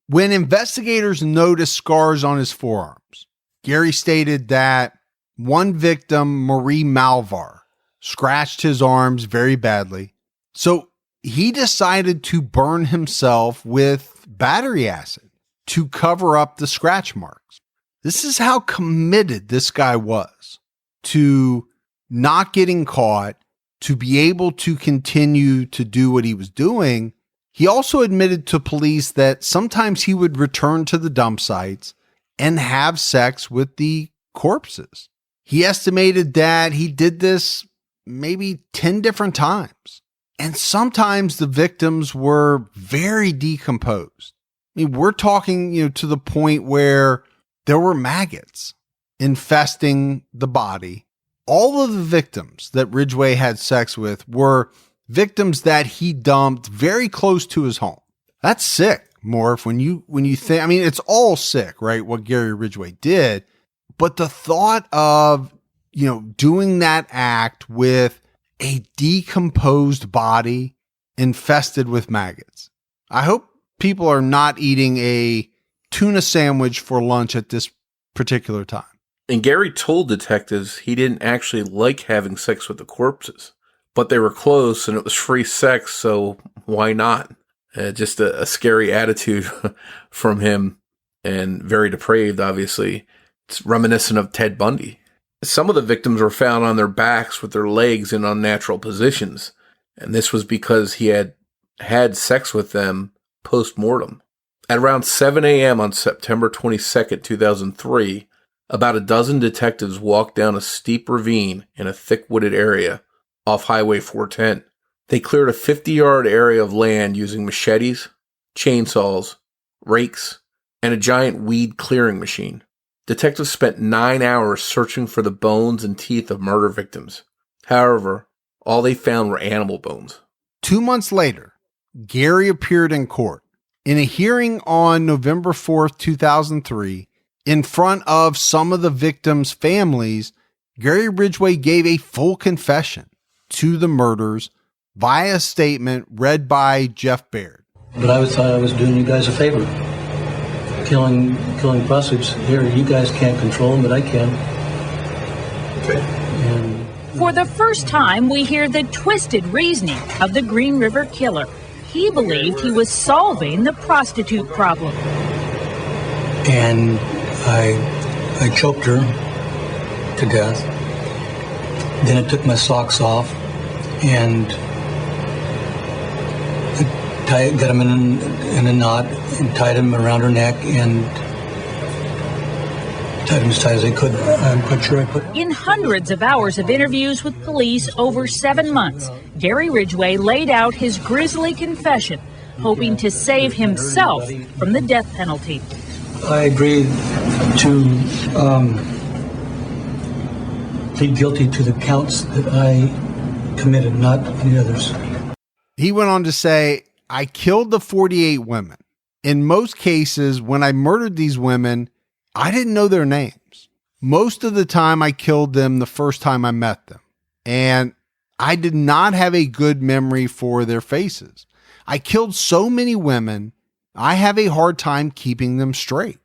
When investigators noticed scars on his forearms, Gary stated that one victim, Marie Malvar, scratched his arms very badly. So he decided to burn himself with battery acid to cover up the scratch marks. This is how committed this guy was to not getting caught, to be able to continue to do what he was doing. He also admitted to police that sometimes he would return to the dump sites and have sex with the corpses. He estimated that he did this maybe 10 different times. And sometimes the victims were very decomposed. I mean, we're talking, to the point where there were maggots infesting the body. All of the victims that Ridgway had sex with were victims that he dumped very close to his home. That's sick, Morf. When you think, I mean, it's all sick, right? What Gary Ridgway did, but the thought of, doing that act with a decomposed body infested with maggots. I hope people are not eating a tuna sandwich for lunch at this particular time.
And Gary told detectives he didn't actually like having sex with the corpses, but they were close and it was free sex, so why not? Just a scary attitude from him, and very depraved, obviously. It's reminiscent of Ted Bundy. Some of the victims were found on their backs with their legs in unnatural positions, and this was because he had sex with them post-mortem. At around 7 a.m. on September 22nd, 2003, about a dozen detectives walked down a steep ravine in a thick wooded area off Highway 410. They cleared a 50-yard area of land using machetes, chainsaws, rakes, and a giant weed clearing machine. Detectives spent 9 hours searching for the bones and teeth of murder victims. However, all they found were animal bones.
2 months later, Gary appeared in court. In a hearing on November 4th, 2003, in front of some of the victims' families, Gary Ridgway gave a full confession to the murders via a statement read by Jeff Baird.
But I thought I was doing you guys a favor. Killing prostitutes here, you guys can't control them, but I can. And
for the first time, we hear the twisted reasoning of the Green River Killer. He believed he was solving the prostitute problem.
And I choked her to death. Then I took my socks off and got them in a knot and tied them around her neck and tied them as tight as I could. I'm quite sure I put.
In hundreds of hours of interviews with police over 7 months, Gary Ridgway laid out his grisly confession, hoping to save himself from the death penalty.
I agreed to plead guilty to the counts that I committed, not any others.
He went on to say, I killed the 48 women. In most cases, when I murdered these women, I didn't know their names. Most of the time, I killed them the first time I met them. And I did not have a good memory for their faces. I killed so many women, I have a hard time keeping them straight.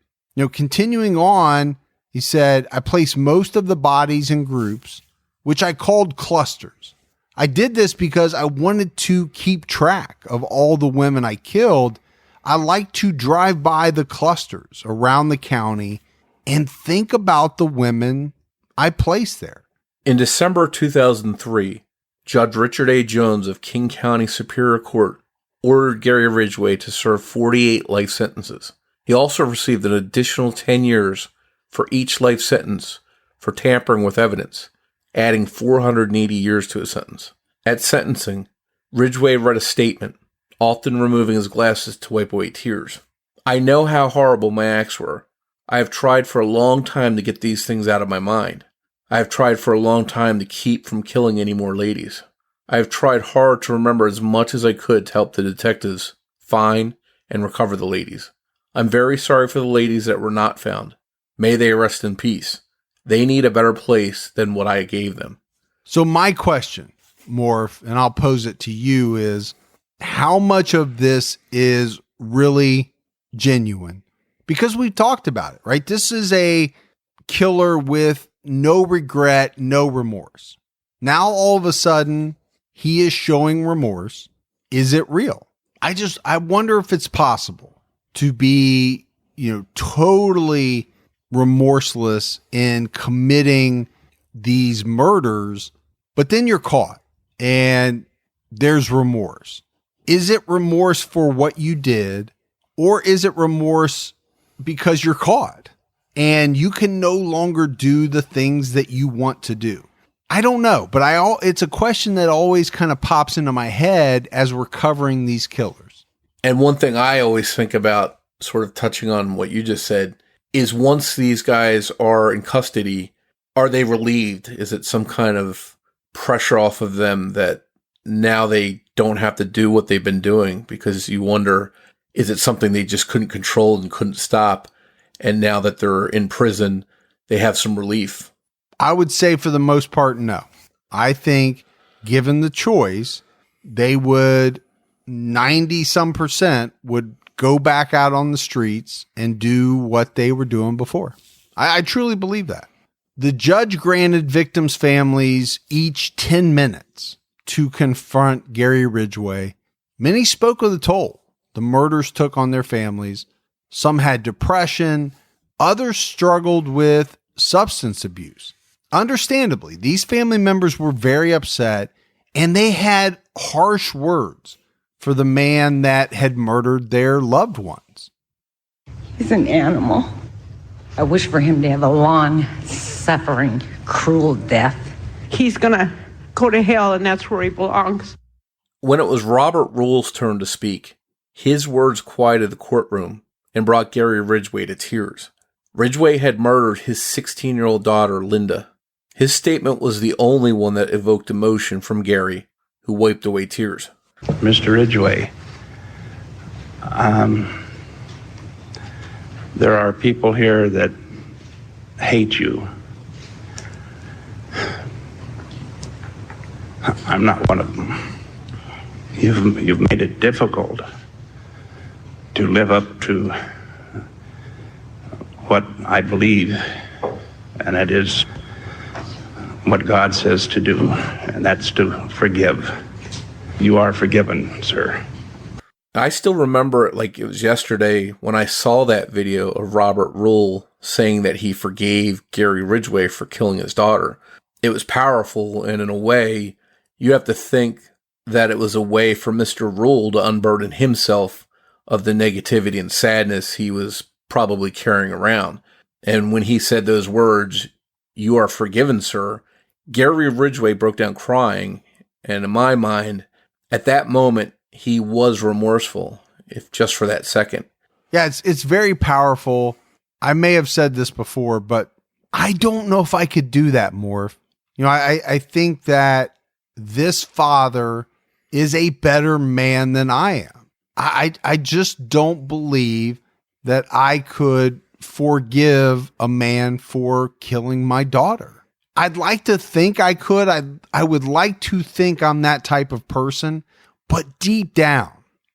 Continuing on, he said, I placed most of the bodies in groups, which I called clusters. I did this because I wanted to keep track of all the women I killed. I like to drive by the clusters around the county and think about the women I placed there.
In December 2003, Judge Richard A. Jones of King County Superior Court ordered Gary Ridgway to serve 48 life sentences. He also received an additional 10 years for each life sentence for tampering with evidence, adding 480 years to his sentence. At sentencing, Ridgway read a statement, often removing his glasses to wipe away tears. I know how horrible my acts were. I have tried for a long time to get these things out of my mind. I have tried for a long time to keep from killing any more ladies. I have tried hard to remember as much as I could to help the detectives find and recover the ladies. I'm very sorry for the ladies that were not found. May they rest in peace. They need a better place than what I gave them.
So my question, Morf, and I'll pose it to you, is how much of this is really genuine? Because we've talked about it, right? This is a killer with no regret, no remorse. Now, all of a sudden, he is showing remorse. Is it real? I wonder if it's possible to be, totally remorseless in committing these murders, but then you're caught and there's remorse. Is it remorse for what you did, or is it remorse because you're caught and you can no longer do the things that you want to do? I don't know, but it's a question that always kind of pops into my head as we're covering these killers.
And one thing I always think about, sort of touching on what you just said, is once these guys are in custody, are they relieved? Is it some kind of pressure off of them that now they don't have to do what they've been doing? Because you wonder, is it something they just couldn't control and couldn't stop? And now that they're in prison, they have some relief.
I would say for the most part, no. I think given the choice, they would 90% would go back out on the streets and do what they were doing before. I truly believe that. The judge granted victims' families each 10 minutes to confront Gary Ridgway. Many spoke of the toll the murders took on their families. Some had depression. Others struggled with substance abuse. Understandably, these family members were very upset, and they had harsh words for the man that had murdered their loved ones.
He's an animal. I wish for him to have a long, suffering, cruel death.
He's gonna go to hell, and that's where he belongs.
When it was Robert Rule's turn to speak, his words quieted the courtroom and brought Gary Ridgway to tears. Ridgway had murdered his 16-year-old daughter, Linda. His statement was the only one that evoked emotion from Gary, who wiped away tears.
Mr. Ridgway, there are people here that hate you. I'm not one of them. You've made it difficult to live up to what I believe, and that is what God says to do, and that's to forgive. You are forgiven, sir.
I still remember it like it was yesterday when I saw that video of Robert Rule saying that he forgave Gary Ridgway for killing his daughter. It was powerful, and in a way, you have to think that it was a way for Mr. Rule to unburden himself of the negativity and sadness he was probably carrying around. And when he said those words, "You are forgiven, sir," Gary Ridgway broke down crying, and in my mind, at that moment, he was remorseful, if just for that second.
Yeah, it's very powerful. I may have said this before, but I don't know if I could do that, Morf. I think that this father is a better man than I am. I just don't believe that I could forgive a man for killing my daughter. I'd like to think I could. I would like to think I'm that type of person, but deep down,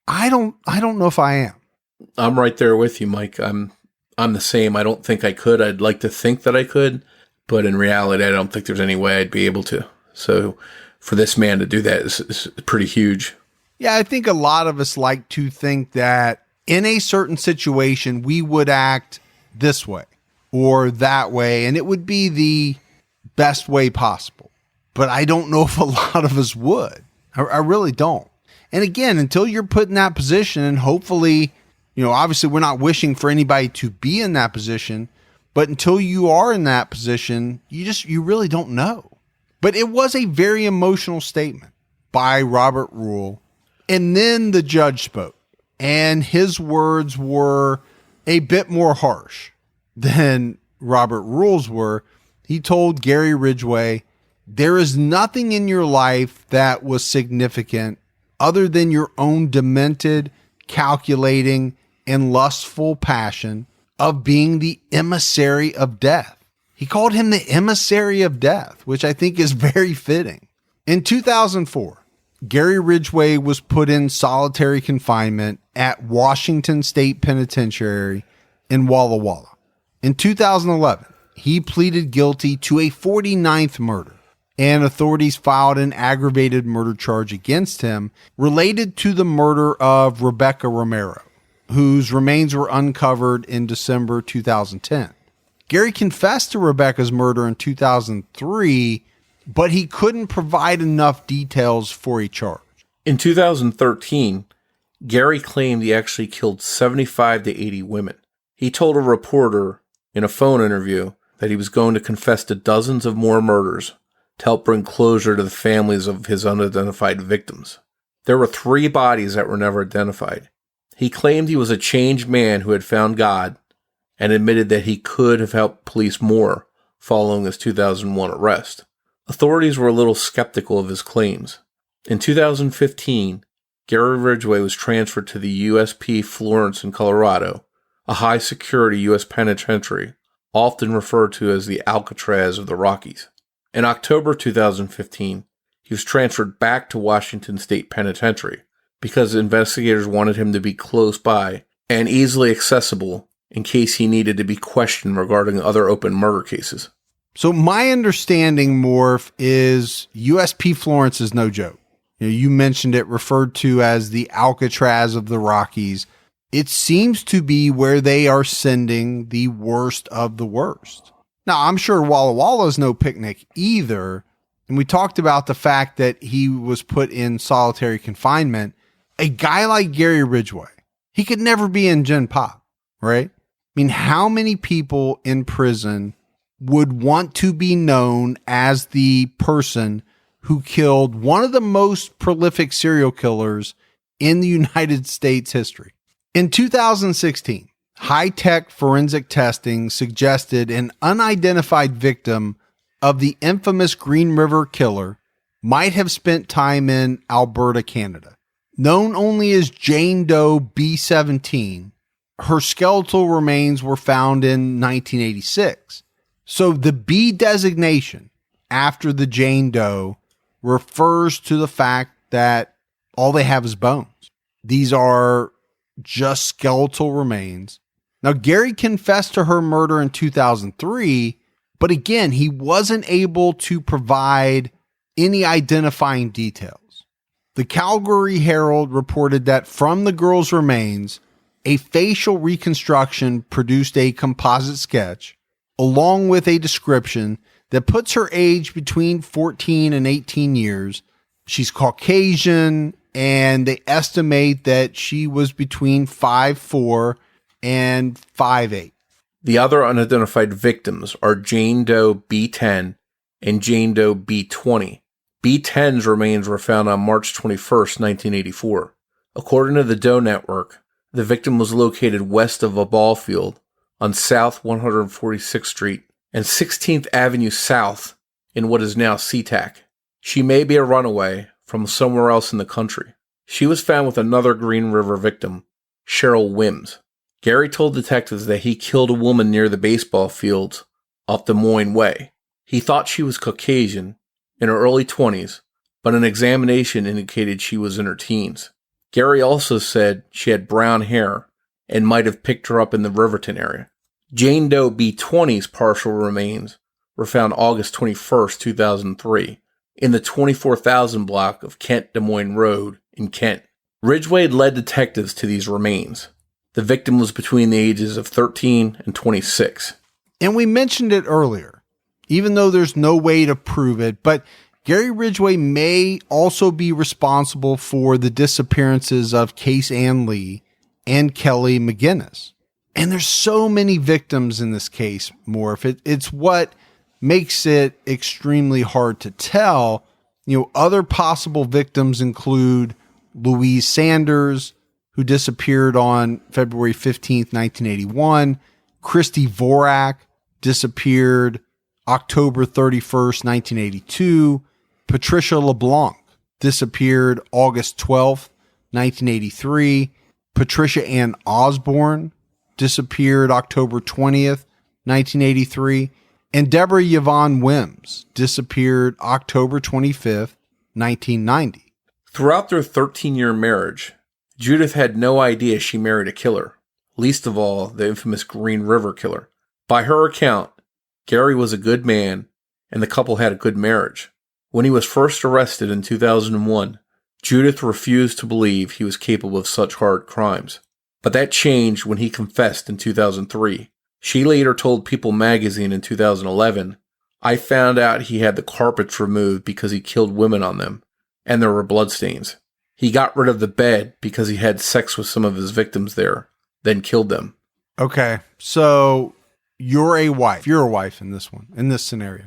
I don't know if I am.
I'm right there with you, Mike. I'm the same. I don't think I could. I'd like to think that I could, but in reality, I don't think there's any way I'd be able to. So for this man to do that is pretty huge.
Yeah, I think a lot of us like to think that in a certain situation, we would act this way or that way, and it would be the best way possible. But I don't know if a lot of us would. I really don't. And again, until you're put in that position, and hopefully, obviously we're not wishing for anybody to be in that position, but until you are in that position, you really don't know. But it was a very emotional statement by Robert Rule. And then the judge spoke, and his words were a bit more harsh than Robert Rule's were. He told Gary Ridgway, "There is nothing in your life that was significant other than your own demented, calculating, and lustful passion of being the emissary of death." He called him the emissary of death, which I think is very fitting. In 2004, Gary Ridgway was put in solitary confinement at Washington State Penitentiary in Walla Walla. In 2011, he pleaded guilty to a 49th murder, and authorities filed an aggravated murder charge against him related to the murder of Rebecca Romero, whose remains were uncovered in December 2010. Gary confessed to Rebecca's murder in 2003, but he couldn't provide enough details for a charge.
In 2013, Gary claimed he actually killed 75 to 80 women. He told a reporter in a phone interview that he was going to confess to dozens of more murders to help bring closure to the families of his unidentified victims. There were 3 bodies that were never identified. He claimed he was a changed man who had found God and admitted that he could have helped police more following his 2001 arrest. Authorities were a little skeptical of his claims. In 2015, Gary Ridgway was transferred to the USP Florence in Colorado, a high-security U.S. penitentiary, often referred to as the Alcatraz of the Rockies. In October 2015, he was transferred back to Washington State Penitentiary because investigators wanted him to be close by and easily accessible in case he needed to be questioned regarding other open murder cases.
So my understanding, Morph, is USP Florence is no joke. You mentioned it, referred to as the Alcatraz of the Rockies. It seems to be where they are sending the worst of the worst. Now, I'm sure Walla Walla is no picnic either. And we talked about the fact that he was put in solitary confinement. A guy like Gary Ridgway, he could never be in Gen Pop, right? I mean, how many people in prison would want to be known as the person who killed one of the most prolific serial killers in the United States history? In 2016, high-tech forensic testing suggested an unidentified victim of the infamous Green River Killer might have spent time in Alberta, Canada. Known only as Jane Doe B-17, her skeletal remains were found in 1986. So the B designation after the Jane Doe refers to the fact that all they have is bones. These are just skeletal remains. Now, Gary confessed to her murder in 2003, but again, he wasn't able to provide any identifying details. The Calgary Herald reported that from the girl's remains, a facial reconstruction produced a composite sketch along with a description that puts her age between 14 and 18 years. She's Caucasian, and they estimate that she was between 5'4" and 5'8".
The other unidentified victims are Jane Doe B10 and Jane Doe B20. B10's remains were found on March 21st, 1984. According to the Doe Network, the victim was located west of a ball field on South 146th Street and 16th Avenue South in what is now SeaTac. She may be a runaway from somewhere else in the country. She was found with another Green River victim, Cheryl Wims. Gary told detectives that he killed a woman near the baseball fields off Des Moines Way. He thought she was Caucasian, in her early 20s, but an examination indicated she was in her teens. Gary also said she had brown hair and might have picked her up in the Riverton area. Jane Doe B20's partial remains were found August 21st, 2003, in the 24,000 block of Kent Des Moines Road in Kent. Ridgway led detectives to these remains. The victim was between the ages of 13 and 26.
And we mentioned it earlier, even though there's no way to prove it, but Gary Ridgway may also be responsible for the disappearances of Case Ann Lee and Kelly McGinnis. And there's so many victims in this case, Morf. It's what makes it extremely hard to tell. Other possible victims include Louise Sanders, who disappeared on February 15th, 1981. Christy Vorak disappeared October 31st, 1982. Patricia LeBlanc disappeared August 12th, 1983. Patricia Ann Osborne disappeared October 20th, 1983. And Deborah Yvonne Wims disappeared October 25th, 1990.
Throughout their 13-year marriage, Judith had no idea she married a killer, least of all the infamous Green River Killer. By her account, Gary was a good man, and the couple had a good marriage. When he was first arrested in 2001, Judith refused to believe he was capable of such hard crimes. But that changed when he confessed in 2003. She later told People magazine in 2011, "I found out he had the carpets removed because he killed women on them, and there were bloodstains. He got rid of the bed because he had sex with some of his victims there, then killed them."
Okay, so you're a wife. You're a wife in this one, in this scenario.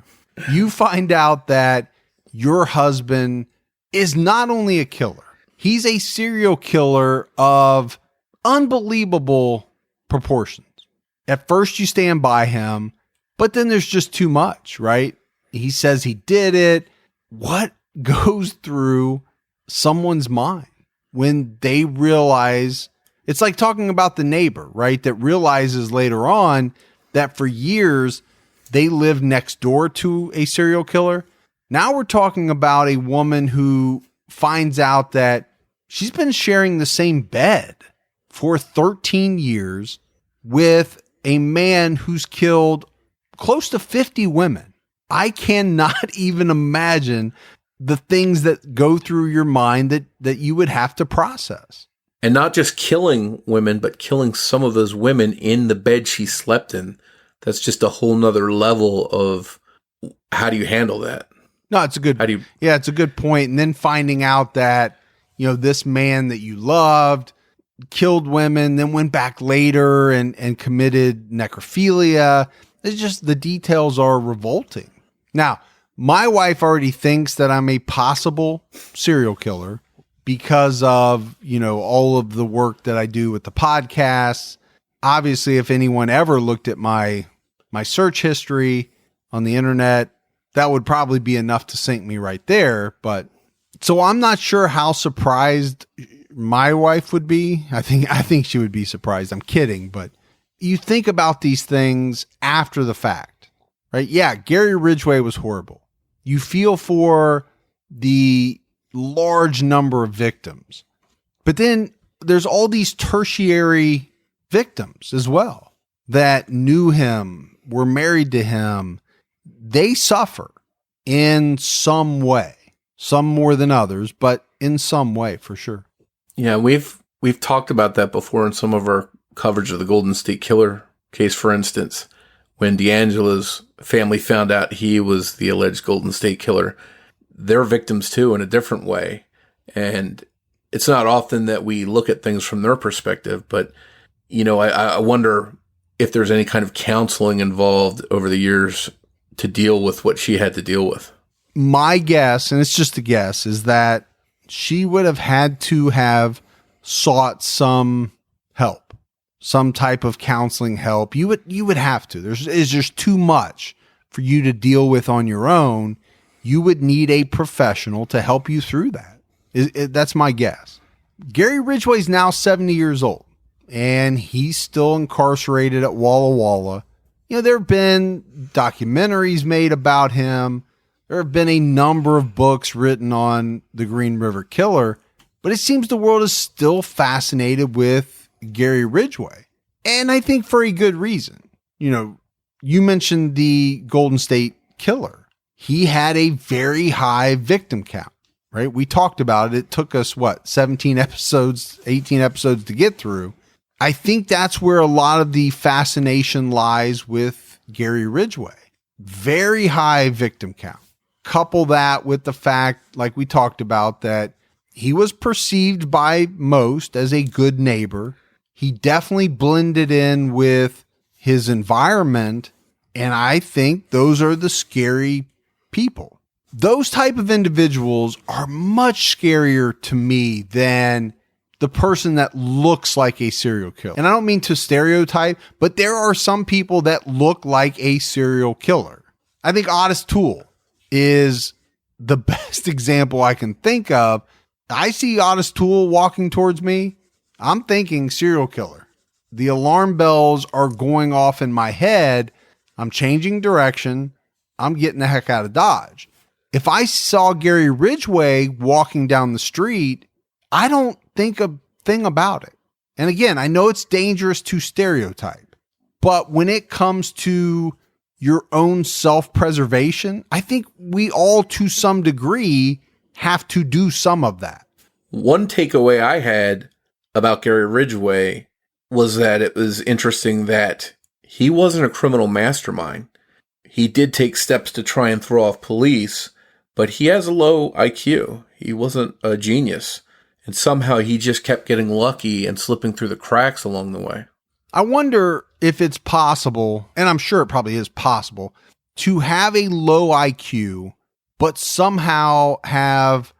You find out that your husband is not only a killer, he's a serial killer of unbelievable proportions. At first you stand by him, but then there's just too much, right? He says he did it. What goes through someone's mind when they realize, it's like talking about the neighbor, right? That realizes later on that for years they lived next door to a serial killer. Now we're talking about a woman who finds out that she's been sharing the same bed for 13 years with a man who's killed close to 50 women. I cannot even imagine the things that go through your mind that you would have to process.
And not just killing women, but killing some of those women in the bed she slept in. That's just a whole nother level of how do you handle that?
No, it's a good, it's a good point. And then finding out that, this man that you loved killed women, then went back later and committed necrophilia. It's just, the details are revolting. Now, my wife already thinks that I'm a possible serial killer because of, all of the work that I do with the podcasts. Obviously, if anyone ever looked at my search history on the internet, that would probably be enough to sink me right there. But so I'm not sure how surprised my wife would be. I think she would be surprised. I'm kidding, but you think about these things after the fact, right? Yeah, Gary Ridgway was horrible. You feel for the large number of victims, but then there's all these tertiary victims as well that knew him, were married to him. They suffer in some way, some more than others, but in some way for sure.
Yeah, we've talked about that before in some of our coverage of the Golden State Killer case, for instance, when D'Angela's family found out he was the alleged Golden State Killer. They're victims too in a different way. And it's not often that we look at things from their perspective, but, I wonder if there's any kind of counseling involved over the years to deal with what she had to deal with.
My guess, and it's just a guess, is that she would have had to have sought some help, some type of counseling help. You would have to. There's just too much for you to deal with on your own. You would need a professional to help you through that. That's my guess. Gary Ridgway is now 70 years old, and he's still incarcerated at Walla Walla there have been documentaries made about him. There have been a number of books written on the Green River Killer, but it seems the world is still fascinated with Gary Ridgway. And I think for a good reason. You mentioned the Golden State Killer. He had a very high victim count, right? We talked about it. It took us, 17 episodes, 18 episodes to get through. I think that's where a lot of the fascination lies with Gary Ridgway. Very high victim count. Couple that with the fact, like we talked about, that he was perceived by most as a good neighbor. He definitely blended in with his environment, and I think those are the scary people. Those type of individuals are much scarier to me than the person that looks like a serial killer. And I don't mean to stereotype, but there are some people that look like a serial killer. I think Otis Toole is the best example I can think of. I see Otis Toole walking towards me, I'm thinking serial killer. The alarm bells are going off in my head. I'm changing direction. I'm getting the heck out of Dodge. If I saw Gary Ridgway walking down the street, I don't think a thing about it. And again, I know it's dangerous to stereotype, but when it comes to your own self-preservation, I think we all, to some degree, have to do some of that.
One takeaway I had about Gary Ridgway was that it was interesting that he wasn't a criminal mastermind. He did take steps to try and throw off police, but he has a low IQ. He wasn't a genius. And somehow he just kept getting lucky and slipping through the cracks along the way.
I wonder if it's possible, and I'm sure it probably is possible, to have a low IQ, but somehow have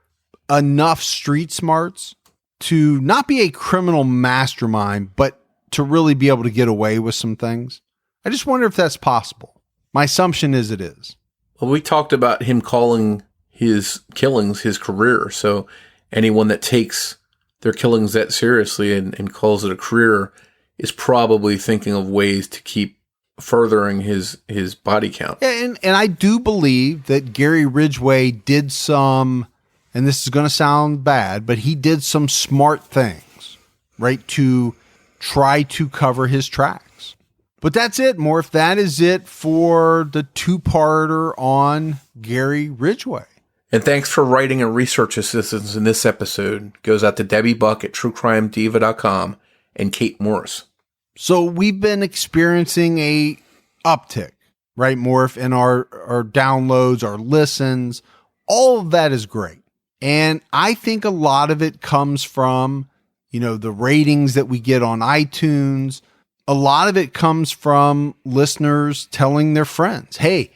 enough street smarts to not be a criminal mastermind, but to really be able to get away with some things. I just wonder if that's possible. My assumption is it is.
Well, we talked about him calling his killings his career. So anyone that takes their killings that seriously and calls it a career is probably thinking of ways to keep furthering his body count.
Yeah, and I do believe that Gary Ridgway did some, and this is going to sound bad, but he did some smart things, right, to try to cover his tracks. But that's it, Morph. That is it for the two-parter on Gary Ridgway.
And thanks for writing and research assistance in this episode. Goes out to Debbie Buck at truecrimediva.com and Kate Morris.
So we've been experiencing a uptick, right, Morph, in our downloads, our listens. All of that is great. And I think a lot of it comes from, the ratings that we get on iTunes. A lot of it comes from listeners telling their friends, hey,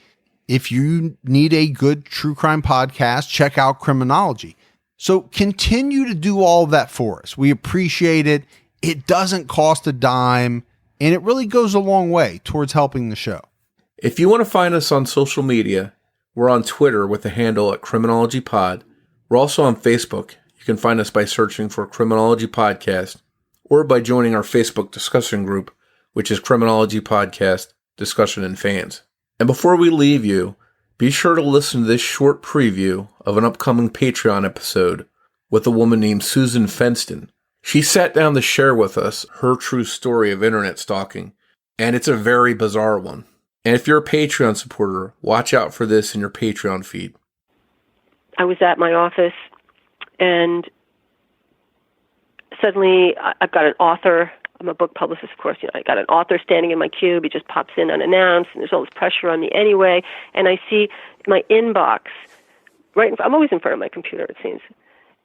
if you need a good true crime podcast, check out Criminology. So continue to do all of that for us. We appreciate it. It doesn't cost a dime, and it really goes a long way towards helping the show.
If you want to find us on social media, we're on Twitter with the handle at Criminology Pod. We're also on Facebook. You can find us by searching for Criminology Podcast or by joining our Facebook discussion group, which is Criminology Podcast Discussion and Fans. And before we leave you, be sure to listen to this short preview of an upcoming Patreon episode with a woman named Susan Fenston. She sat down to share with us her true story of internet stalking, and it's a very bizarre one. And if you're a Patreon supporter, watch out for this in your Patreon feed.
I was at my office, and suddenly I've got an author. I'm a book publicist, of course. I got an author standing in my cube. He just pops in unannounced, and there's all this pressure on me anyway. And I see my inbox I'm always in front of my computer, it seems.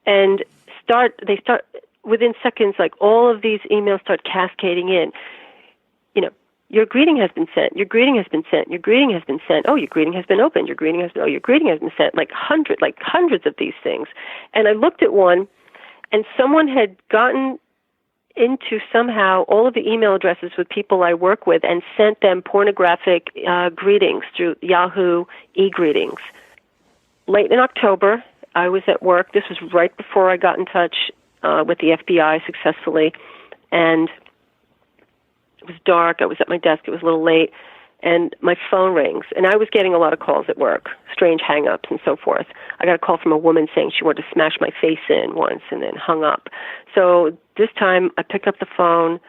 And they start within seconds. Like all of these emails start cascading in. Your greeting has been sent. Your greeting has been sent. Your greeting has been sent. Oh, your greeting has been opened. Your greeting has been sent. Like hundreds of these things. And I looked at one, and someone had gotten into somehow all of the email addresses with people I work with and sent them pornographic greetings through Yahoo e-greetings. Late in October, I was at work. This was right before I got in touch with the FBI successfully, and it was dark. I was at my desk. It was a little late, and my phone rings, and I was getting a lot of calls at work, strange hang-ups and so forth. I got a call from a woman saying she wanted to smash my face in once and then hung up. So this time I picked up the phone,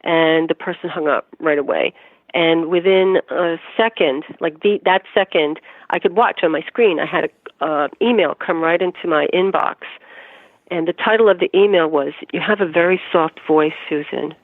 and the person hung up right away. And within a second, that second, I could watch on my screen. I had an email come right into my inbox. And the title of the email was, "You have a very soft voice, Susan.